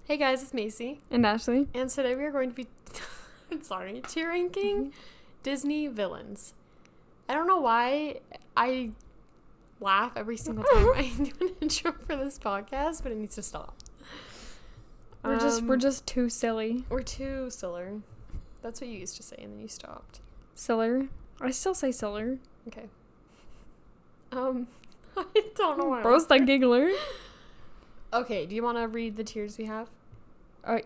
Hey guys, it's Macey. And Ashlee. And today we are going to be, tier ranking Disney villains. I don't know why I laugh every single time I do an intro for this podcast, but it needs to stop. We're just too silly. We're too silly. That's what you used to say, and then you stopped. Siller. I still say siller. Okay. I don't know why. Bro's the giggler. Okay, do you want to read the tiers we have?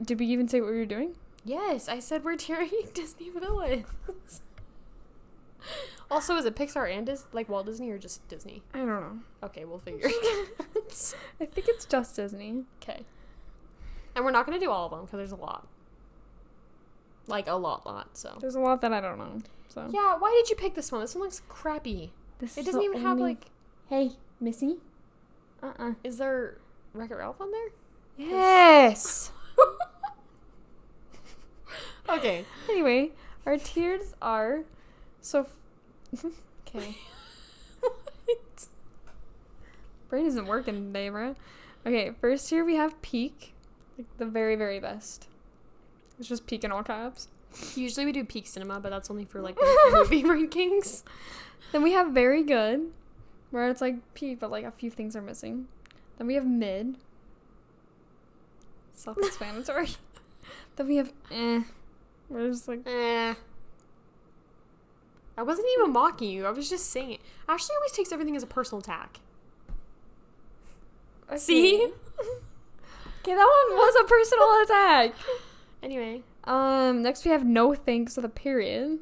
Did we even say what we were doing? Yes, I said we're tiering Disney villains. Also, is it Pixar and Walt Disney or just Disney? I don't know. Okay, we'll figure it out. I think it's just Disney. Okay. And we're not going to do all of them because there's a lot. A lot, so. There's a lot that I don't know, so. Yeah, why did you pick this one? This one looks crappy. It doesn't even have, Hey, Missy? Is there Wreck-It Ralph on there? Yes! Okay. Anyway, our tiers are... Okay. What? Brain isn't working today, bro. Okay, first tier we have peak. The very, very best. It's just peak in all caps. Usually we do peak cinema, but that's only for, movie rankings. Then we have very good, where it's peak, but a few things are missing. Then we have mid. Self-explanatory. Then we have We're just I wasn't even mocking you. I was just saying it. Ashley always takes everything as a personal attack. Okay. See? Okay, that one was a personal attack. Anyway. Next we have no thanks with a period.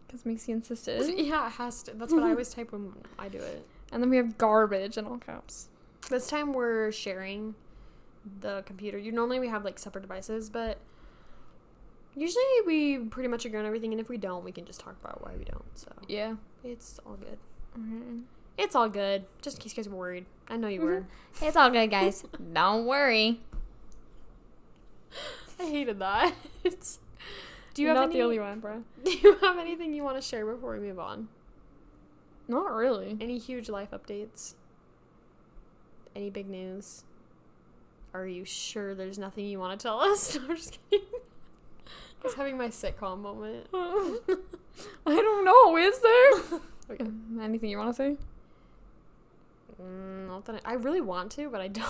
Because Macey insisted. Yeah, it has to. That's what I always type when I do it. And then we have garbage in all caps. This time we're sharing the computer. Normally we have separate devices, but usually we pretty much agree on everything, and if we don't, we can just talk about why we don't. So yeah, it's all good. Mm-hmm. It's all good. Just in case you guys were worried. I know you were. It's all good, guys. Don't worry. I hated that. Do you You're have not the only one, bro. Do you have anything you want to share before we move on? Not really. Any huge life updates? Any big news? Are you sure there's nothing you want to tell us? I'm just kidding. I was having my sitcom moment. I don't know. Is there? Okay. Anything you want to say? Not that I really want to, but I don't.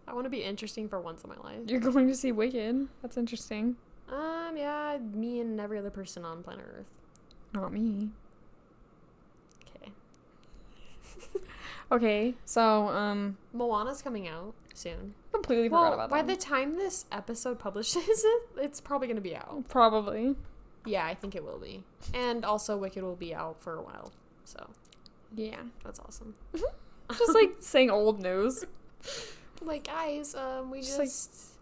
I want to be interesting for once in my life. You're going to see Wicked. That's interesting. Yeah, me and every other person on planet Earth. Not me. Okay. Okay, so, Moana's coming out soon. Completely forgot about that. By the time this episode publishes it's probably going to be out. Probably. Yeah, I think it will be. And also Wicked will be out for a while. So, yeah. that's awesome. Just saying old news. Guys, we Just,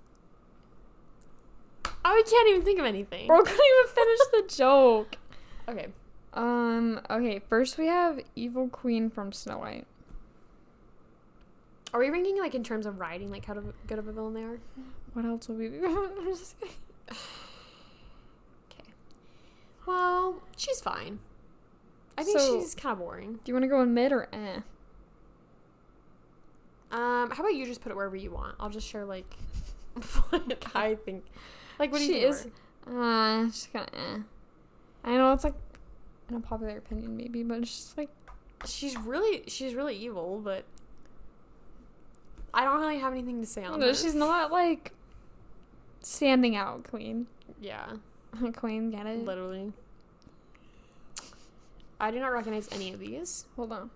I can't even think of anything. Bro couldn't even finish the joke. Okay. Okay, first we have Evil Queen from Snow White. Are we ranking, in terms of writing, how good of a villain they are? What else would we be? Okay. Well, she's fine. I think she's kind of boring. Do you want to go in mid or eh? How about you just put it wherever you want? I'll just share, what I think. What do you think? She's kind of eh. I know it's, an unpopular opinion maybe, but it's just, she's really evil, but I don't really have anything to say on her. She's not, standing out, Queen. Yeah. Queen, get it? Literally. I do not recognize any of these. Hold on.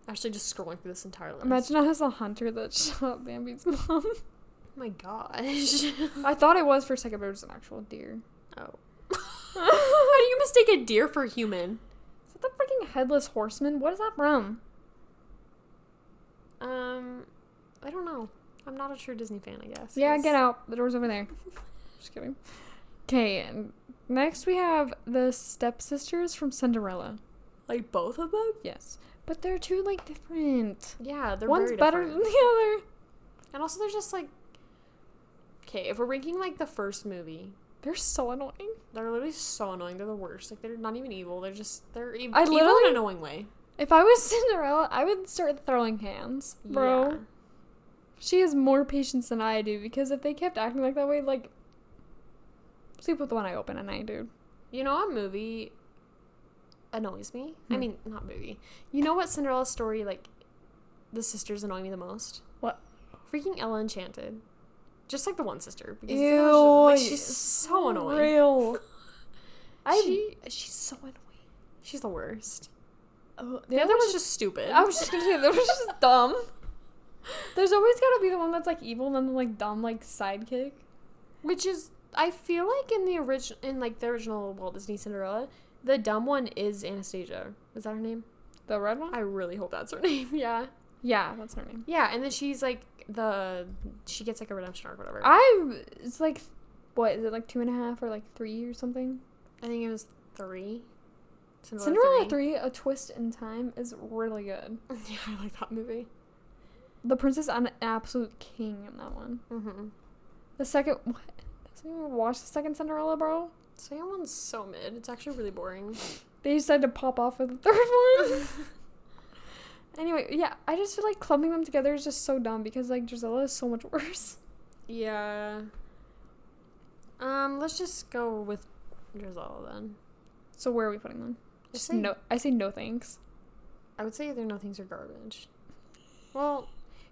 Actually, just scrolling through this entire list. Imagine I was a hunter that shot Bambi's mom. Oh my gosh. I thought it was for a second, but it was an actual deer. Oh. How do you mistake a deer for a human? Is that the freaking headless horseman? What is that from? I don't know. I'm not a true Disney fan, I guess. Yeah, get out. The door's over there. Just kidding. Okay, next we have the stepsisters from Cinderella. Both of them? Yes. But they're two, different. Yeah, they're One's very better different. than the other. And also, they're just, okay, if we're ranking, the first movie, They're so annoying. they're literally so annoying. They're the worst. They're not even evil. They're evil I in literally- an annoying way. If I was Cinderella, I would start throwing hands, bro. Yeah. She has more patience than I do, because if they kept acting like that way, like, sleep with one eye open at night, dude. You know what movie annoys me? I mean, not movie. You know what Cinderella story, like, the sisters annoy me the most? What? Freaking Ella Enchanted. Just like the one sister. Because Ew. she's so annoying. Real. She's so annoying. She's the worst. Oh, The other one's just stupid. I was just gonna say, that was just dumb. There's always gotta be the one that's, like, evil and then the, like, dumb, like, sidekick. Which is, I feel like in the original Walt Disney Cinderella, the dumb one is Anastasia. Is that her name? The red one? I really hope that's her name. Yeah. Yeah, that's her name. Yeah, and then she's like she gets like a redemption arc or whatever. It's like, what, is it like 2.5 or like 3 or something? I think it was 3. Cinderella 3, A Twist in Time, is really good. Yeah, I like that movie. The princess an absolute king in that one. Mm-hmm. The second, what? Doesn't anyone watch the second Cinderella, bro? The second one's so mid. It's actually really boring. They decided to pop off with the third one. Anyway, yeah, I just feel like clumping them together is just so dumb, because, like, Gisela is so much worse. Yeah. Let's just go with Gisela then. So where are we putting them? I say no thanks. I would say either no things or garbage. Well,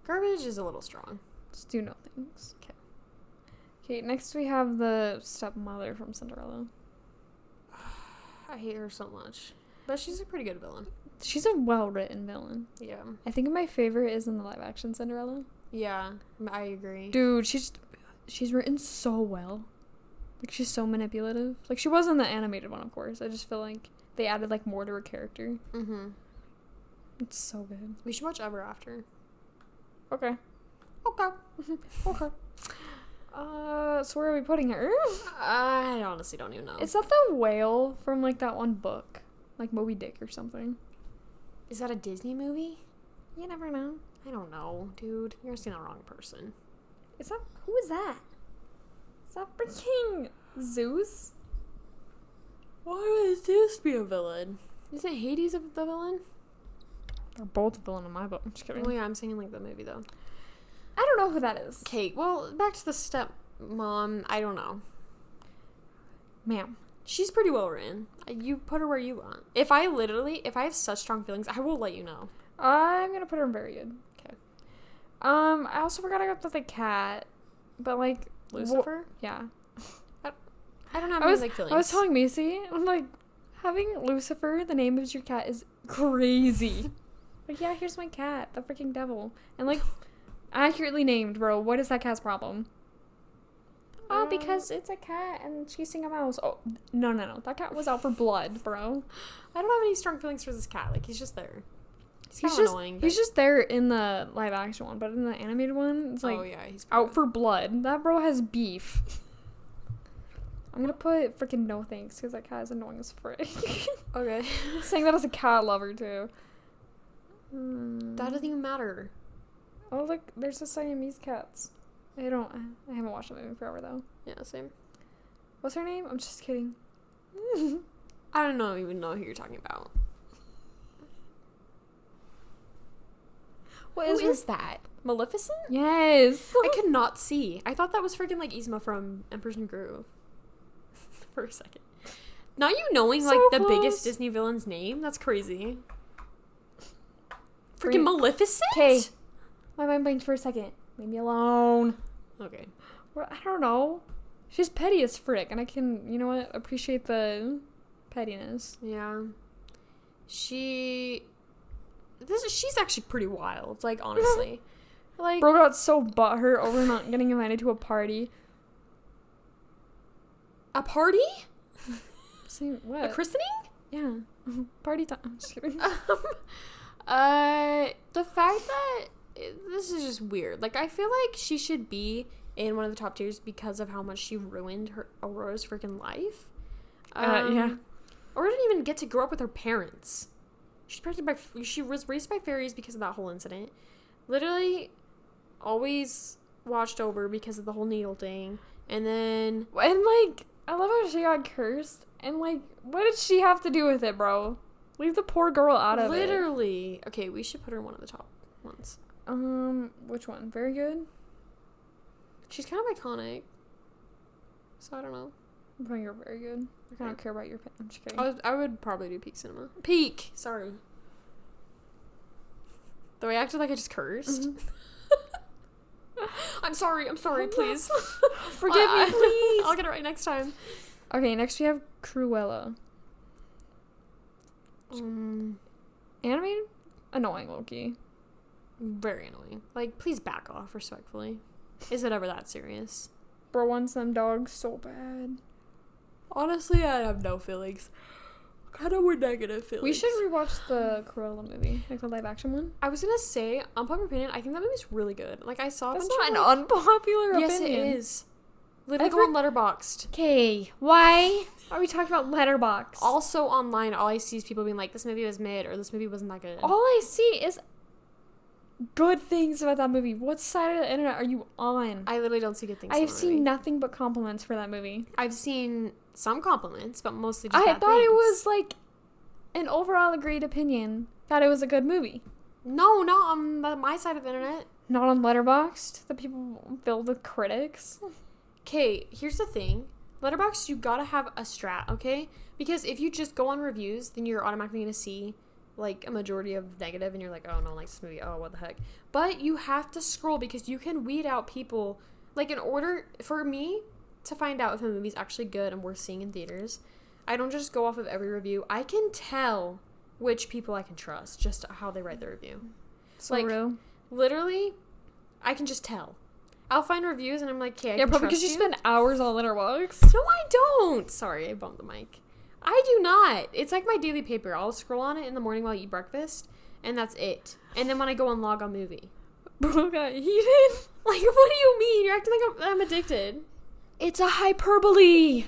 garbage is a little strong. Just do no thanks. Okay, next we have the stepmother from Cinderella. I hate her so much. But she's a pretty good villain. She's a well-written villain. Yeah. I think my favorite is in the live-action Cinderella. Yeah, I agree. Dude, she's written so well. Like, she's so manipulative. Like, she was in the animated one, of course. I just feel like they added, like, more to her character. Mm-hmm. It's so good. We should watch Ever After. Okay. Okay. Okay. So where are we putting her? I honestly don't even know. Is that the whale from, like, that one book? Like Moby Dick or something? Is that a Disney movie? You never know. I don't know, dude. You're asking the wrong person. Who is that? Is that freaking Zeus? Why would Zeus be a villain? Isn't Hades the villain? They're both a villain in my book. I'm just kidding. Oh yeah, I'm saying like the movie though. I don't know who that is. Okay, well, back to the stepmom. I don't know. Ma'am. She's pretty well written. You put her where you want. If I have such strong feelings, I will let you know. I'm gonna put her in very good. Okay. I also forgot about the cat, but like Lucifer? Yeah. I don't have any like feelings. I was telling Macy, I'm like, having Lucifer, the name of your cat, is crazy. Like, yeah, here's my cat, the freaking devil, and like, accurately named, bro. What is that cat's problem? Oh, because it's a cat and chasing a mouse. Oh, no. That cat was out for blood, bro. I don't have any strong feelings for this cat. Like, he's just there. He's kind of annoying. He's just there in the live action one, but in the animated one, it's like, he's out for blood. That bro has beef. I'm gonna put freaking no thanks, because that cat is annoying as frick. Okay. Saying that as a cat lover, too. That doesn't even matter. Oh, look, there's the Siamese cats. I haven't watched the movie forever, though. Yeah, same. What's her name? I'm just kidding. I don't even know who you're talking about. Who is that? Maleficent? Yes. I could not see. I thought that was freaking like Yzma from Emperor's New Groove. For a second. Not you knowing like the biggest Disney villain's name? That's crazy. Freaking Maleficent? Okay. My mind blanked for a second. Leave me alone. Okay. Well, I don't know. She's petty as frick, and I can, you know what, appreciate the pettiness. Yeah. She's actually pretty wild, like, honestly. Like, bro got so butthurt over not getting invited to a party. A party? What? A christening? Yeah. Party time. I'm just kidding. The fact that this is just weird. Like, I feel like she should be in one of the top tiers because of how much she ruined Aurora's freaking life. Yeah. Aurora didn't even get to grow up with her parents. She was raised by fairies because of that whole incident. Literally, always watched over because of the whole needle thing. And then... And, like, I love how she got cursed. And, like, what did she have to do with it, bro? Leave the poor girl out of it. Literally. Okay, we should put her in one of the top ones. Which one? Very good? She's kind of iconic. So I don't know. I'm putting your very good. Okay. I don't care about your I'm just kidding. I would probably do Peak Cinema. Peak! Sorry. Though I acted like I just cursed. Mhm. I'm sorry, please. Forgive me, please. I'll get it right next time. Okay, next we have Cruella. Animated? Annoying, Loki. Very annoying. Like, please back off respectfully. Is it ever that serious? Bro wants them dogs so bad. Honestly, I have no feelings. Kind of more negative feelings. We should rewatch the Cruella movie, like the live action one. I was gonna say, unpopular opinion, I think that movie's really good. Like, I saw That's a bunch not of, an unpopular opinion. Yes, it is. Literally go on Letterboxd. Okay, why are we talking about Letterboxd? Also online, all I see is people being like, this movie was mid, or this movie wasn't that good. All I see is good things about that movie. What side of the internet are you on? I literally don't see good things. I've seen nothing but compliments for that movie. I've seen some compliments, but mostly just I bad thought things. it was like an overall agreed opinion that it was a good movie. No, not on my side of the internet. Not on Letterboxd. The people filled with critics. Okay, here's the thing. Letterboxd, you gotta have a strat, okay? Because if you just go on reviews, then you're automatically gonna see like a majority of negative, and you're like, oh no, like this movie, oh what the heck. But you have to scroll because you can weed out people. Like, in order for me to find out if a movie's actually good and worth seeing in theaters, I don't just go off of every review. I can tell which people I can trust, just how they write the review. So like, real. Literally, I can just tell. I'll find reviews and I'm like, okay, I Yeah, can probably trust because you you. spend hours on Letterboxd. No, I don't. Sorry, I bumped the mic. I do not. It's like my daily paper. I'll scroll on it in the morning while I eat breakfast, and that's it. And then when I go and log on movie. Bro got heated. Like, what do you mean? You're acting like I'm addicted. It's a hyperbole.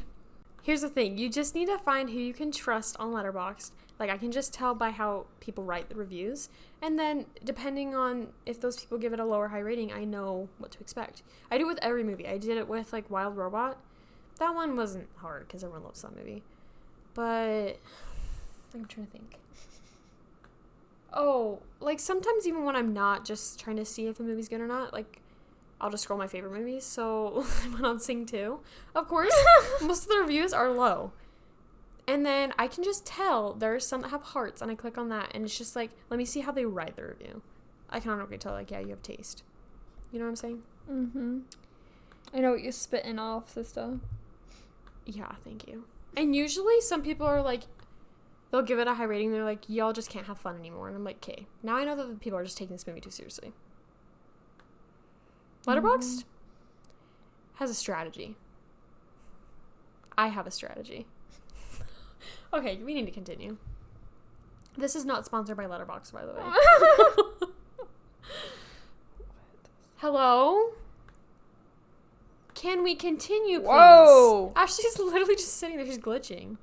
Here's the thing. You just need to find who you can trust on Letterboxd. Like, I can just tell by how people write the reviews. And then, depending on if those people give it a low or high rating, I know what to expect. I do it with every movie. I did it with, like, Wild Robot. That one wasn't hard because everyone loves that movie. But I'm trying to think. Oh, like, sometimes even when I'm not just trying to see if a movie's good or not, like, I'll just scroll my favorite movies. So I went on Sing 2. Of course, most of the reviews are low. And then I can just tell there's some that have hearts, and I click on that, and it's just like, let me see how they write the review. I can automatically tell, like, yeah, you have taste. You know what I'm saying? Mm-hmm. I know what you're spitting off, sister. Yeah, thank you. And usually some people are like, they'll give it a high rating. They're like, y'all just can't have fun anymore. And I'm like, okay, now I know that the people are just taking this movie too seriously. Letterboxd has a strategy. I have a strategy. Okay, we need to continue. This is not sponsored by Letterboxd, by the way. Hello? Can we continue, please? Whoa! Ashley's literally just sitting there. She's glitching.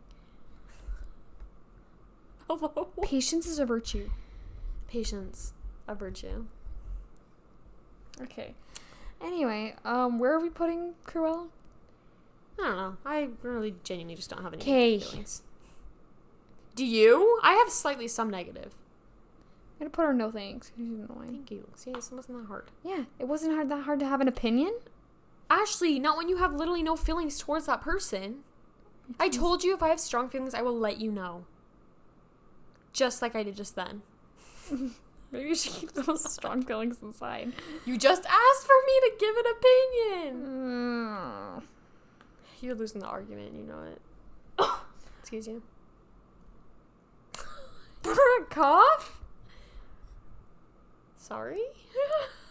Hello? Patience is a virtue. Patience, a virtue. Okay. Anyway, where are we putting Cruella? I don't know. I really genuinely just don't have any 'Kay. feelings. Do you? I have slightly some negative. I'm gonna put her no thanks. She's annoying. Thank you. See, this wasn't that hard. Yeah, it wasn't that hard to have an opinion. Ashley, not when you have literally no feelings towards that person. I told you if I have strong feelings, I will let you know. Just like I did just then. Maybe you should keep those strong feelings inside. You just asked for me to give an opinion. You're losing the argument, you know it. Excuse you. Cough? Sorry?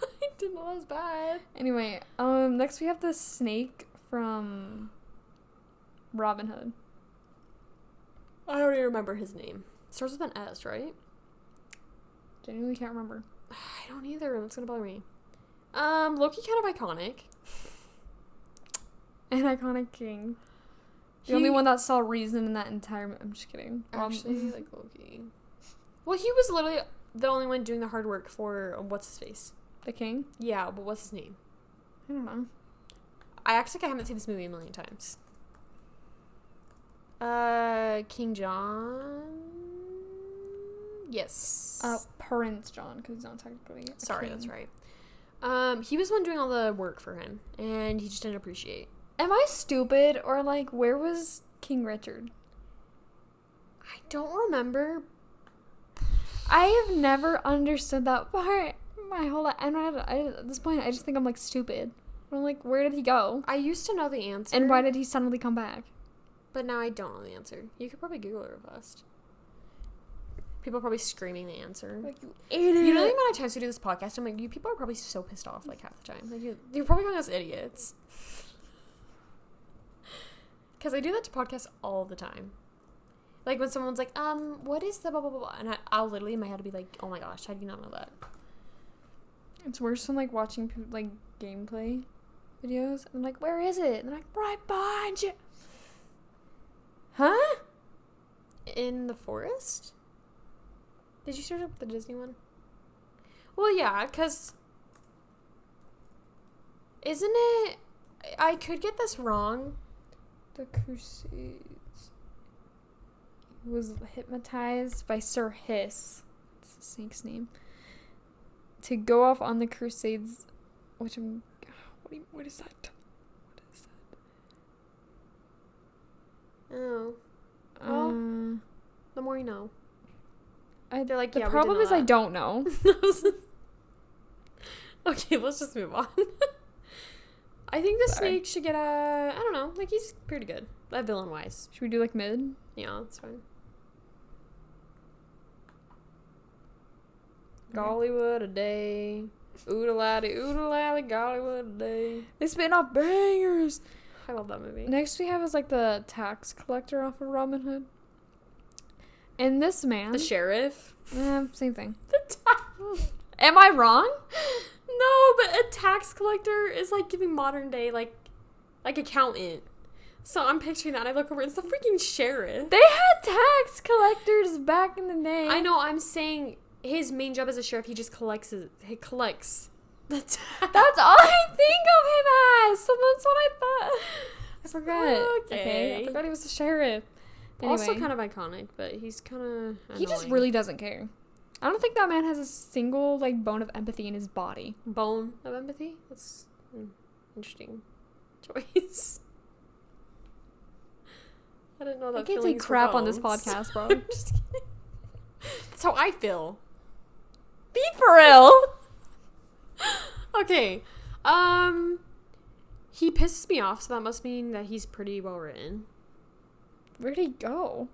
I didn't know that was bad. Anyway, next we have the snake from Robin Hood. I don't even remember his name. Starts with an S, right? Genuinely can't remember. I don't either. That's gonna bother me. Loki kind of iconic. An iconic king. The only one that saw reason in that entire... I'm just kidding. Actually, like Loki. Well, he was literally the only one doing the hard work for what's his face. The king? Yeah, but what's his name? I don't know. I act like I haven't seen this movie a million times. King John. Yes. Prince John, because he's not technically a Sorry, king. that's right. He was the one doing all the work for him, and he just didn't appreciate. Am I stupid, or, like, where was King Richard? I don't remember. I have never understood that part my whole life. And at this point, I just think I'm, like, stupid. I'm like, where did he go? I used to know the answer. And why did he suddenly come back? But now I don't know the answer. You could probably Google it real fast. People are probably screaming the answer. Like, you idiot. You know the amount of times we do this podcast, I'm like, you people are probably so pissed off, like, half the time. Like, you're probably calling us idiots. Because I do that to podcasts all the time. Like, when someone's like, what is the blah, blah, blah, blah? And I'll literally, in my head, be like, oh my gosh, how do you not know that? It's worse than, like, watching, like, gameplay videos. And I'm like, where is it? And they're like, right behind you. Huh? In the forest? Did you search up the Disney one? Well, yeah, because... Isn't it... I could get this wrong. The Crusades. He was hypnotized by Sir Hiss. That's the snake's name. To go off on the Crusades, which I'm... What is that? What is that? Oh. Well, the more you know. They're like, the yeah, problem is I don't know. Okay, let's just move on. I think the snake should get a... I don't know. Like, he's pretty good. Villain-wise. Should we do, like, mid? Yeah, that's fine. Gollywood a day. Oodalally, Gollywood a day. They spit off bangers. I love that movie. Next we have is, like, the tax collector off of Robin Hood. And this man... The sheriff. Same thing. The Am I wrong? No, but a tax collector is, like, giving modern day, like accountant. So I'm picturing that, and I look over, it's the freaking sheriff. They had tax collectors back in the day. I know, I'm saying his main job as a sheriff, he just collects the tax. That's all I think of him as, so that's what I thought. I forgot. Okay. I forgot he was the sheriff. Anyway. Also kind of iconic, but he's kind of annoying. He just really doesn't care. I don't think that man has a single, like, bone of empathy in his body. Bone of empathy? That's interesting choice. I didn't know that. I can't say crap on this podcast, bro. Just kidding. That's how I feel. Be for real. Okay. He pisses me off, so that must mean that he's pretty well written. Where'd he go?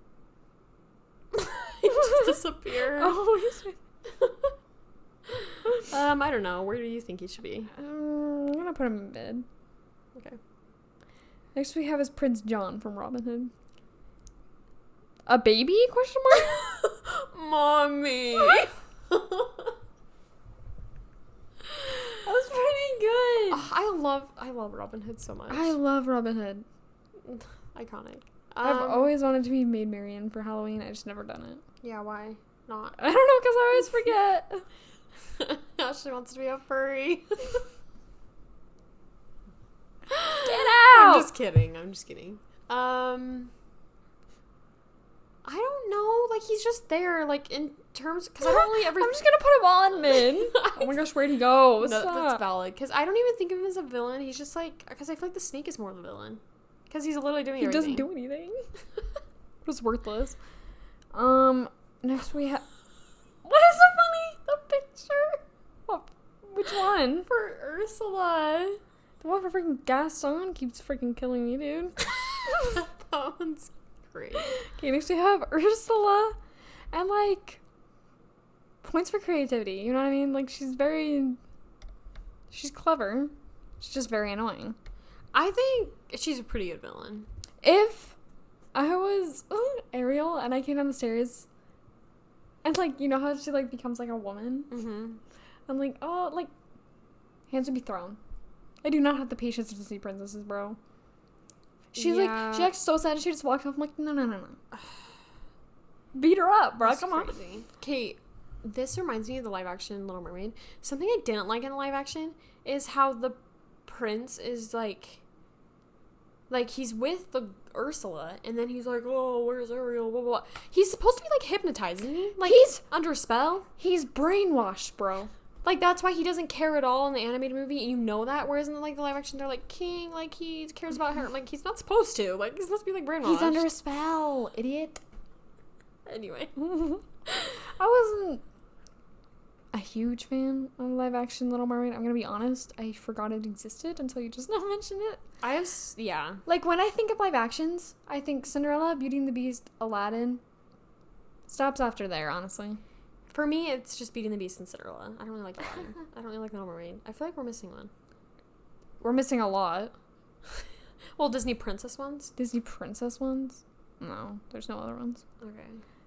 He just disappeared. Oh, I don't know. Where do you think he should be? I'm gonna put him in bed. Okay. Next we have is Prince John from Robin Hood. A baby? Question mark. Mommy. That was pretty good. Oh, I love Robin Hood so much. I love Robin Hood. Iconic. I've always wanted to be Maid Marian for Halloween. I just never done it. Yeah, why not? I don't know, because I always forget. Ashley wants to be a furry. Get out! I'm just kidding. I don't know. Like, he's just there. Like, in terms... Because I don't really ever... I'm just going to put him on mid. Oh my gosh, where'd he go? No, that's valid. Because I don't even think of him as a villain. He's just like... Because I feel like the snake is more of a villain. Because he's literally doing everything. He doesn't do anything. It was worthless. Next we have... What is so funny? The picture. What? Which one? For Ursula. The one for freaking Gaston keeps freaking killing me, dude. That one's great. Okay, next we have Ursula. And, like... Points for creativity. You know what I mean? Like, she's clever. She's just very annoying. I think she's a pretty good villain. If I was Ariel and I came down the stairs and, like, you know how she, like, becomes, like, a woman? Mm-hmm. I'm like, oh, like, hands would be thrown. I do not have the patience to see princesses, bro. She's like, she acts so sad. She just walks off. I'm like, no. Beat her up, bro. Come on. Okay, this reminds me of the live action Little Mermaid. Something I didn't like in the live action is how the prince is, like, Like, he's with the Ursula, and then he's like, oh, where's Ariel, blah, blah, blah. He's supposed to be, like, hypnotized, isn't he? Like, he's under a spell. He's brainwashed, bro. Like, that's why he doesn't care at all in the animated movie, and you know that, whereas in, like, the live action, they're like, King, like, he cares about her. Like, he's not supposed to. Like, he's supposed to be, like, brainwashed. He's under a spell, idiot. Anyway. I wasn't a huge fan of live action Little Mermaid. I'm gonna be honest. I forgot it existed until you just now mentioned it. Yeah. Like, when I think of live actions, I think Cinderella, Beauty and the Beast, Aladdin. Stops after there, honestly. For me, it's just Beauty and the Beast and Cinderella. I don't really like Aladdin. I don't really like Little Mermaid. I feel like we're missing one. We're missing a lot. Well, Disney princess ones? Disney princess ones? No, there's no other ones. Okay.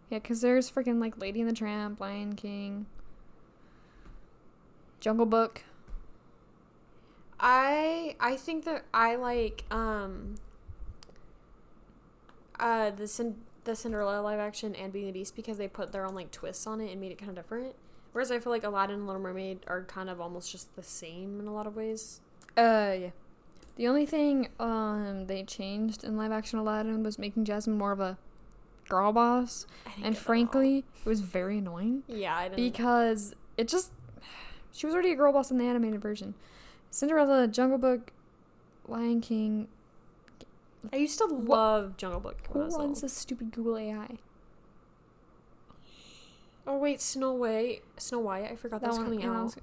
Yeah, because there's freaking, like, Lady and the Tramp, Lion King, Jungle Book. I think that I like, the Cinderella live action and Beauty and the Beast because they put their own, like, twists on it and made it kind of different. Whereas I feel like Aladdin and Little Mermaid are kind of almost just the same in a lot of ways. Yeah. The only thing, they changed in live action Aladdin was making Jasmine more of a girl boss. And frankly, it was very annoying. Yeah, I didn't. Because it just, she was already a girl boss in the animated version. Cinderella, Jungle Book, Lion King. I used to love Jungle Book. Who runs this stupid Google AI? Oh wait, Snow White. I forgot that was coming out.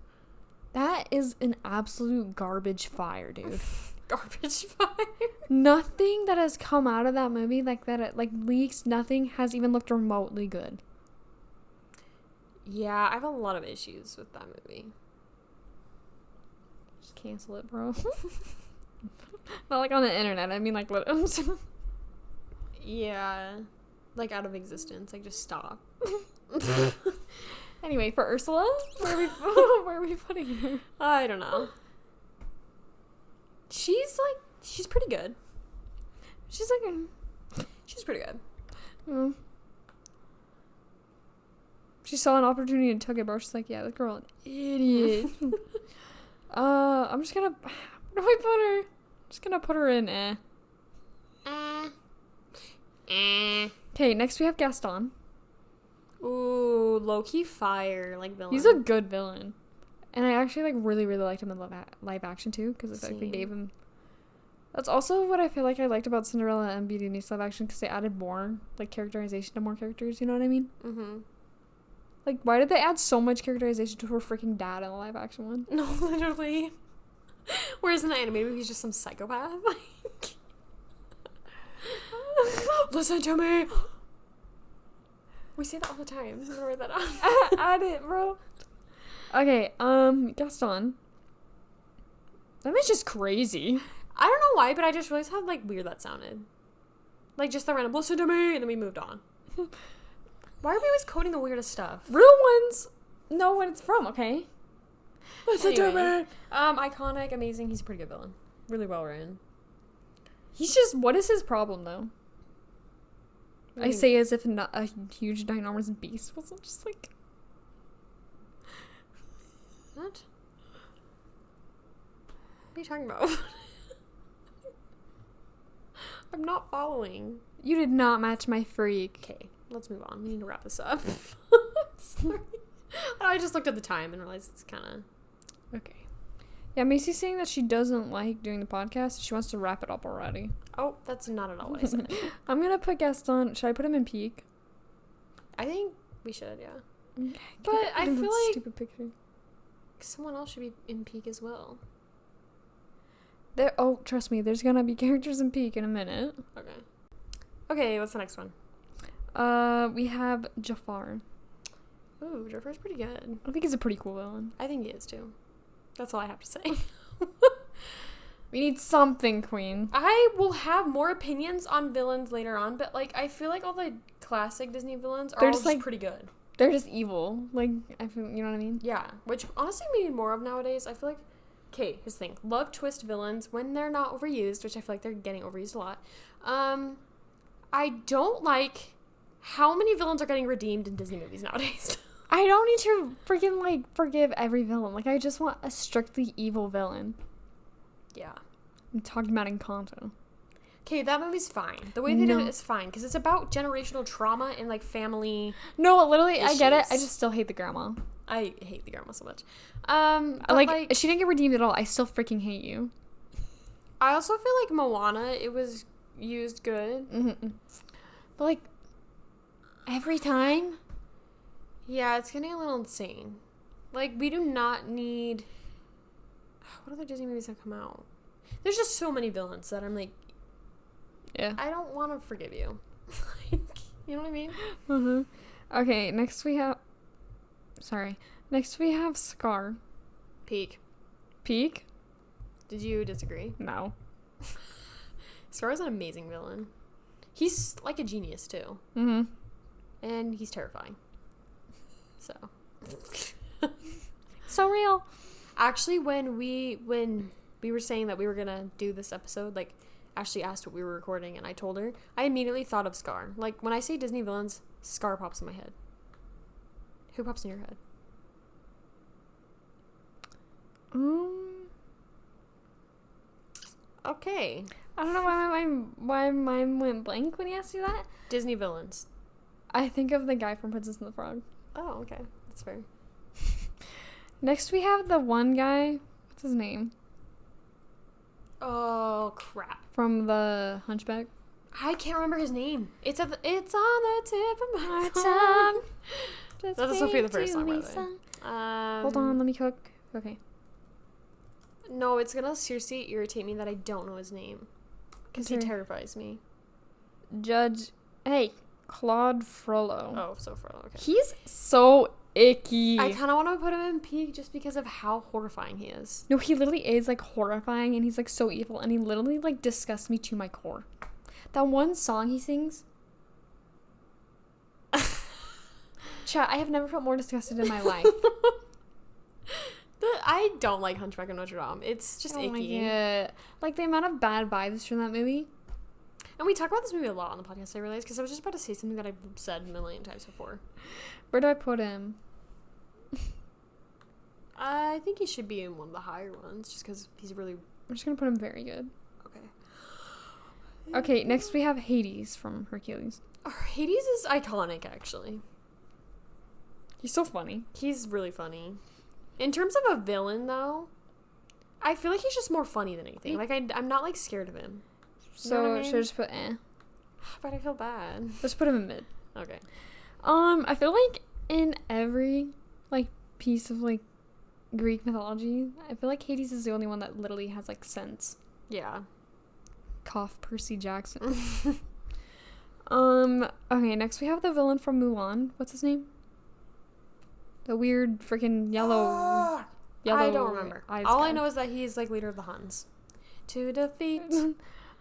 That is an absolute garbage fire, dude. Garbage fire. Nothing that has come out of that movie, like that, it, like leaks. Nothing has even looked remotely good. Yeah, I have a lot of issues with that movie. Just cancel it, bro. Not like on the internet. I mean, like what? Yeah, like out of existence. Like just stop. Anyway, for Ursula, where are we putting her? I don't know. She's pretty good. She's pretty good. Mm. She saw an opportunity and took it, bro. She's like, yeah, that girl, an idiot. I'm just gonna. Where do I put her? I'm just gonna put her in. Okay, next we have Gaston. Ooh, low-key fire, like, villain. He's a good villain. And I actually, like, really, really liked him in live action, too, because, like, they gave him... That's also what I feel like I liked about Cinderella and Beauty and the Beast live action, because they added more, like, characterization to more characters, you know what I mean? Mm-hmm. Like, why did they add so much characterization to her freaking dad in the live action one? No, literally. Whereas in the animated movie, he's just some psychopath. Like... Listen to me! We say that all the time. I'm gonna write that out. Add it, bro. Okay, Gaston. That was just crazy. I don't know why, but I just realized how, like, weird that sounded. Like, just the random, listen to me, and then we moved on. Why are we always coding the weirdest stuff? Real ones know what it's from, okay? Listen to me! Iconic, amazing, he's a pretty good villain. Really well written. He's just, what is his problem, though? I say as if not a huge ginormous beast wasn't just like... What? What are you talking about? I'm not following. You did not match my freak. Okay, let's move on. We need to wrap this up. Sorry. I just looked at the time and realized it's kind of... Okay. Yeah, Macy's saying that she doesn't like doing the podcast. She wants to wrap it up already. Oh, that's not at all what I said. I'm going to put Gaston. Should I put him in peak? I think we should, yeah. Okay. But I feel like stupid picture. Someone else should be in peak as well. Oh, trust me, there's going to be characters in peak in a minute. Okay. Okay, what's the next one? We have Jafar. Ooh, Jafar's pretty good. I think he's a pretty cool villain. I think he is too. That's all I have to say. We need something, Queen. I will have more opinions on villains later on, but, like, I feel like all the classic Disney villains are all just like, pretty good. They're just evil. Like, I feel, you know what I mean? Yeah, which honestly we need more of nowadays. I feel like, okay, here's the thing. Love twist villains when they're not overused, which I feel like they're getting overused a lot. I don't like how many villains are getting redeemed in Disney movies nowadays. I don't need to freaking, like, forgive every villain. Like, I just want a strictly evil villain. Yeah. I'm talking about Encanto. Okay, that movie's fine. The way they did it is fine because it's about generational trauma and like family. No, literally, issues. I get it. I just still hate the grandma. I hate the grandma so much. Like she didn't get redeemed at all. I still freaking hate you. I also feel like Moana, it was used good. Mm-hmm. But like every time. Yeah, it's getting a little insane. Like, we do not need... What other Disney movies have come out? There's just so many villains that I'm like... Yeah. I don't want to forgive you. Like, you know what I mean? Mm-hmm. Okay, next we have Scar. Peak. Peak? Did you disagree? No. Scar is an amazing villain. He's like a genius, too. Mm-hmm. And he's terrifying. So... So real. Actually, when we were saying that we were gonna do this episode, like, Ashley asked what we were recording, and I told her, I immediately thought of Scar. Like, when I say Disney villains, Scar pops in my head. Who pops in your head? Okay. I don't know why my mind went blank when you asked me that. Disney villains. I think of the guy from Princess and the Frog. Oh, okay. That's fair. Next we have the one guy. What's his name? Oh, crap. From the Hunchback. I can't remember his name. It's on the tip of my tongue. That's a Sophia the First song, by the way. Hold on, let me cook. Okay. No, it's gonna seriously irritate me that I don't know his name. Because he terrifies me. Claude Frollo. Oh, so Frollo, okay. He's so icky. I kind of want to put him in Peak just because of how horrifying he is. No, he literally is, like, horrifying, and he's, like, so evil, and he literally, like, disgusts me to my core. That one song he sings. Chat, I have never felt more disgusted in my life. I don't like Hunchback of Notre Dame. It's just icky. Like, the amount of bad vibes from that movie. And we talk about this movie a lot on the podcast, I realized, because I was just about to say something that I've said a million times before. Where do I put him? I think he should be in one of the higher ones, just because he's really... I'm just going to put him very good. Okay. Okay, next we have Hades from Hercules. Hades is iconic, actually. He's so funny. He's really funny. In terms of a villain, though, I feel like he's just more funny than anything. Like, I'm not, like, scared of him. So, you know what I mean? should I just put But I feel bad. Let's put him in mid. Okay. I feel like in every, like, piece of, like, Greek mythology, I feel like Hades is the only one that literally has, like, sense. Yeah. Cough, Percy Jackson. Okay, next we have the villain from Mulan. What's his name? The weird freaking yellow. I don't remember. All I know is that he's, like, leader of the Huns. To defeat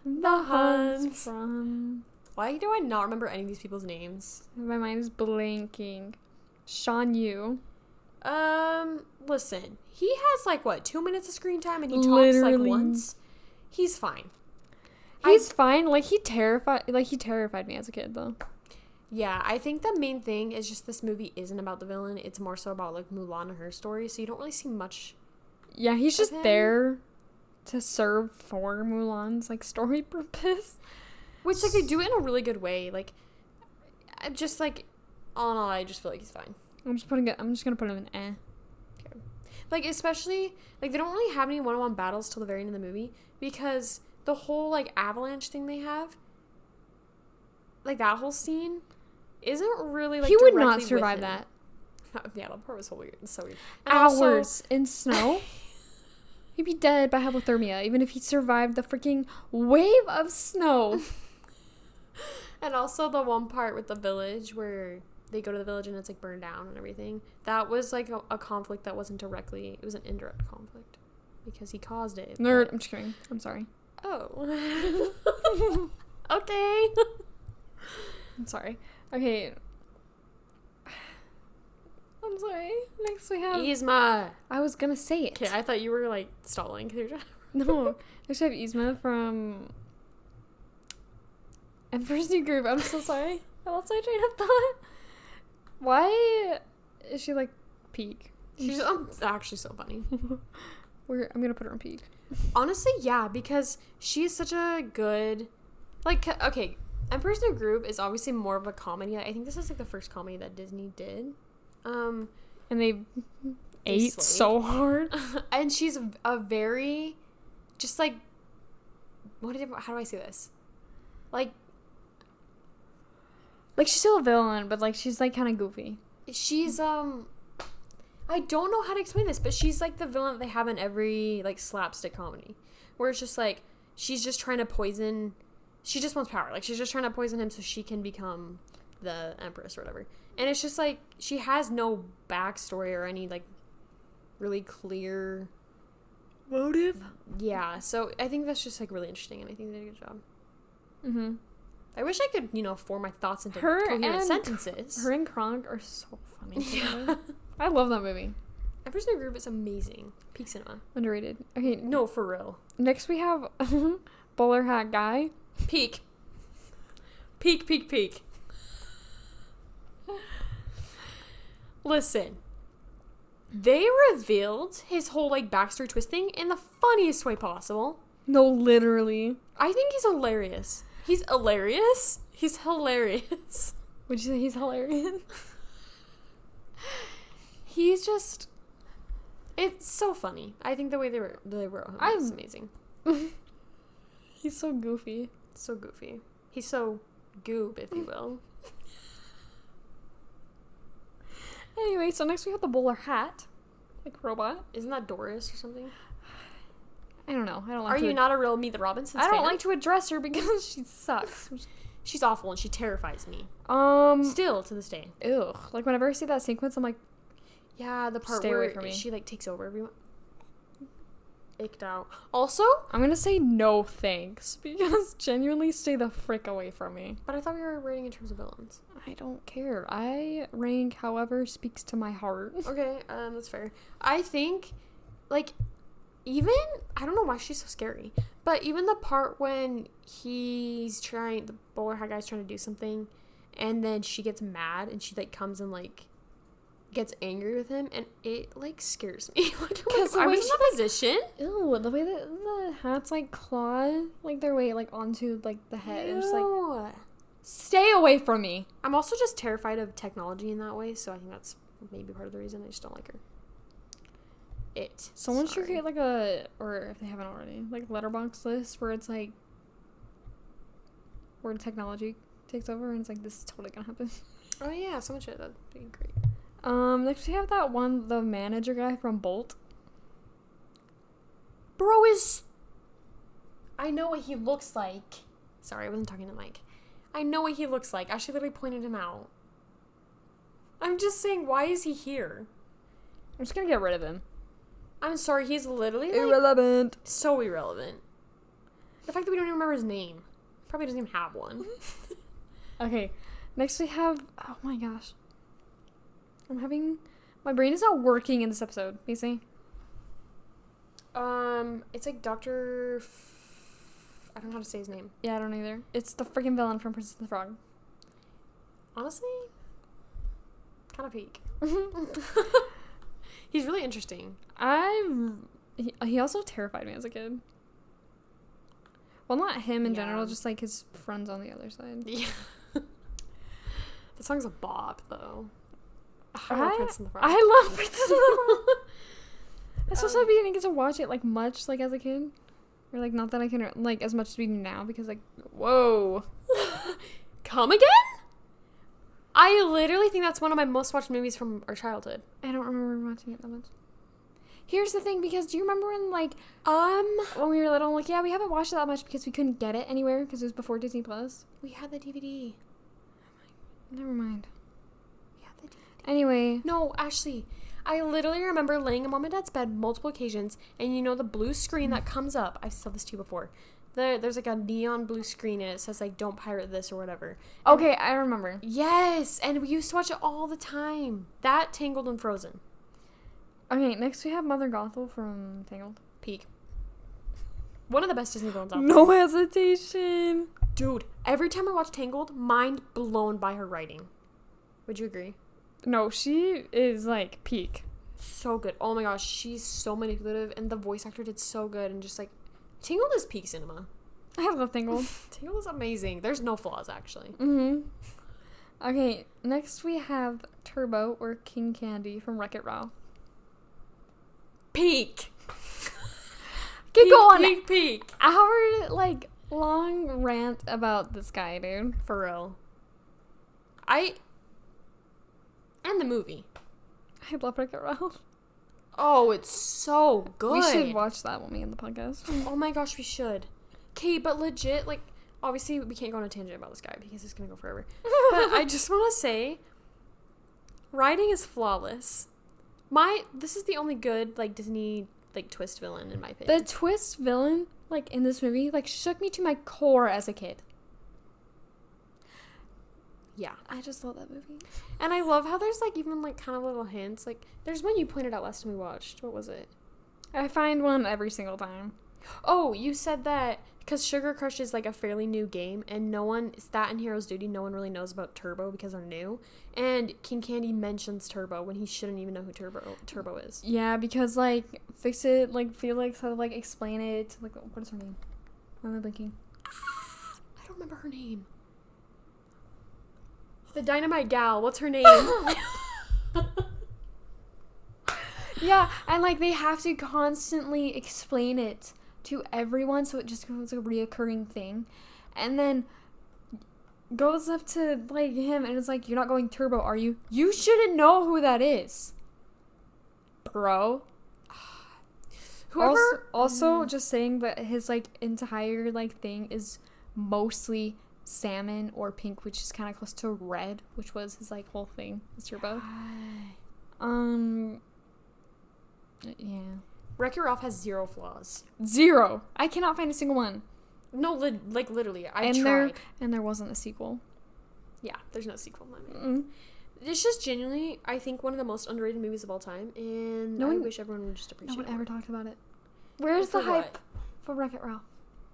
the Huns. From... Why do I not remember any of these people's names? My mind is blanking. Shan Yu. Listen. He has, like, what, 2 minutes of screen time and he talks, like, once? He's fine. He's fine. Like, he terrified me as a kid, though. Yeah, I think the main thing is just this movie isn't about the villain. It's more so about, like, Mulan and her story, so you don't really see much. Yeah, he's just there to serve for Mulan's, like, story purpose. Which, like, they do it in a really good way. Like, just, like, all in all, I just feel like he's fine. I'm just gonna put him in eh. Okay. Like, especially, like, they don't really have any one-on-one battles till the very end of the movie, because the whole, like, avalanche thing they have, like, that whole scene isn't really, like, he would not survive that. Yeah, that part was so weird. So weird. And hours in snow. He'd be dead by hypothermia, even if he survived the freaking wave of snow. And also the one part with the village where they go to the village and it's, like, burned down and everything. That was, like, a conflict that wasn't directly... It was an indirect conflict. Because he caused it. Nerd. I'm just kidding. I'm sorry. Oh. Okay. I'm sorry. Okay. I'm sorry. Next we have... Yzma. I was gonna say it. Okay, I thought you were, like, stalling. Cause you're No. Next we have Yzma from... Emperor's New Groove. I'm so sorry. I lost my train of thought. Why is she, like, peak? She's actually so funny. I'm gonna put her in peak. Honestly, yeah, because she is such a good Like, okay, Emperor's New Groove is obviously more of a comedy. I think this is like the first comedy that Disney did. And they ate so hard. And she's a very, just like, how do I say this? Like she's still a villain, but like she's like kind of goofy. She's I don't know how to explain this, but she's like the villain that they have in every like slapstick comedy, where it's just like she's just trying to poison. She just wants power. Like she's just trying to poison him so she can become the empress or whatever. And it's just like she has no backstory or any like really clear motive. Yeah, so I think that's just like really interesting, and I think they did a good job. Mm-hmm. I wish I could, form my thoughts into coherent sentences. Her and Kronk are so funny together. I love that movie. Emperor's New Groove is amazing. Peak cinema. Underrated. Okay. No, for real. Next we have Bowler Hat Guy. Peak. Peak, peak, peak. Listen. They revealed his whole, like, backstory twisting in the funniest way possible. No, literally. I think he's hilarious. He's hilarious? He's hilarious. Would you say he's hilarious? He's just... It's so funny. I think the way they wrote him is amazing. He's so goofy. So goofy. He's so goob, if you will. Anyway, so next we have the bowler hat. Like robot. Isn't that Doris or something? I don't know. I don't like Are you not a real Meet the Robinsons I don't fan? like to address her because she sucks. She's awful and she terrifies me. Still to this day. Ugh. Like whenever I see that sequence, I'm like, yeah, the part stay where away from me. she like takes over everyone. Icked out. Also, I'm gonna say no thanks because genuinely stay the frick away from me. But I thought we were rating in terms of villains. I don't care. I rank however speaks to my heart. Okay, that's fair. I think, like, even I don't know why she's so scary, but even the part when the bowler hat guy's trying to do something, and then she gets mad and she like comes and like gets angry with him, and it like scares me. Because I was in that position. Ew, the way that the hats like claw like their way like onto like the head. And just like stay away from me. I'm also just terrified of technology in that way, so I think that's maybe part of the reason I just don't like her. Someone should create like or if they haven't already, like letterbox list where it's like where technology takes over and it's like this is totally gonna happen. Oh yeah, someone should. That'd be great. Next we have the manager guy from Bolt. Bro I know what he looks like. Sorry, I wasn't talking to Mike. I know what he looks like. I should literally pointed him out. I'm just saying, why is he here? I'm just gonna get rid of him. I'm sorry, he's literally like, irrelevant. So irrelevant. The fact that we don't even remember his name. Probably doesn't even have one. Okay, next we have, oh my gosh. My brain is not working in this episode, Macy. It's like Dr. I don't know how to say his name. Yeah, I don't either. It's the freaking villain from Princess and the Frog. Honestly, kind of peak. He's really interesting. He also terrified me as a kid. Well, not him in general, just like his friends on the other side. Yeah. The song's a bop, though. I love Princess and the Frog. I suppose we didn't get to watch it like much like as a kid. Or like not that I can like as much as we do now because like whoa. Come again? I literally think that's one of my most watched movies from our childhood. I don't remember watching it that much. Here's the thing, because do you remember when like when we were little, like yeah, we haven't watched it that much because we couldn't get it anywhere because it was before Disney Plus. We had the DVD. Never mind. We had the DVD. Anyway. No, Ashley, I literally remember laying in Mom and Dad's bed multiple occasions, and you know the blue screen that comes up. I've said this to you before. There's like a neon blue screen and it says like don't pirate this or whatever. Okay, I remember. Yes, and we used to watch it all the time. That, Tangled, and Frozen. Okay, next we have Mother Gothel from Tangled. Peak. One of the best Disney villains out there. No hesitation. Dude, every time I watch Tangled, mind blown by her writing. Would you agree? No, she is like peak. So good. Oh my gosh, she's so manipulative and the voice actor did so good and just like Tangled is peak cinema. I love Tingle. Tingle is amazing. There's no flaws, actually. Mm-hmm. Okay, next we have Turbo or King Candy from Wreck-It Ralph. Peak. Keep going. Peak. Our, like, long rant about this guy, dude. For real. And the movie. I love Wreck-It Ralph. Oh, it's so good. We should watch that when we end the podcast. Oh my gosh, we should. Okay, but legit, like, obviously we can't go on a tangent about this guy because it's gonna go forever. But I just want to say, writing is flawless. This is the only good, like, Disney, like, twist villain, in my opinion. The twist villain, like, in this movie, like, shook me to my core as a kid. Yeah. I just love that movie. And I love how there's, like, even, like, kind of little hints. Like, there's one you pointed out last time we watched. What was it? I find one every single time. Oh, you said that because Sugar Crush is, like, a fairly new game, and it's that in Hero's Duty, no one really knows about Turbo because they're new. And King Candy mentions Turbo when he shouldn't even know who Turbo is. Yeah, because, like, Fix-It, like, Felix had to, like, explain it. Like, what is her name? Why am I blinking? I don't remember her name. The Dynamite Gal. What's her name? Yeah, and, like, they have to constantly explain it to everyone, so it just becomes a reoccurring thing. And then goes up to, like, him, and it's like, you're not going Turbo, are you? You shouldn't know who that is, bro. Whoever... Also, just saying that his, like, entire, like, thing is mostly salmon or pink, which is kind of close to red, which was his, like, whole thing, his Turbo. Yeah. Wreck-It Ralph has 0 flaws. 0. I cannot find a single one. No, like, literally. I tried. And there wasn't a sequel. Yeah, there's no sequel. It's just genuinely, I think, one of the most underrated movies of all time, and I wish everyone would just appreciate it. No one ever talked about it. Where's the hype for Wreck-It Ralph?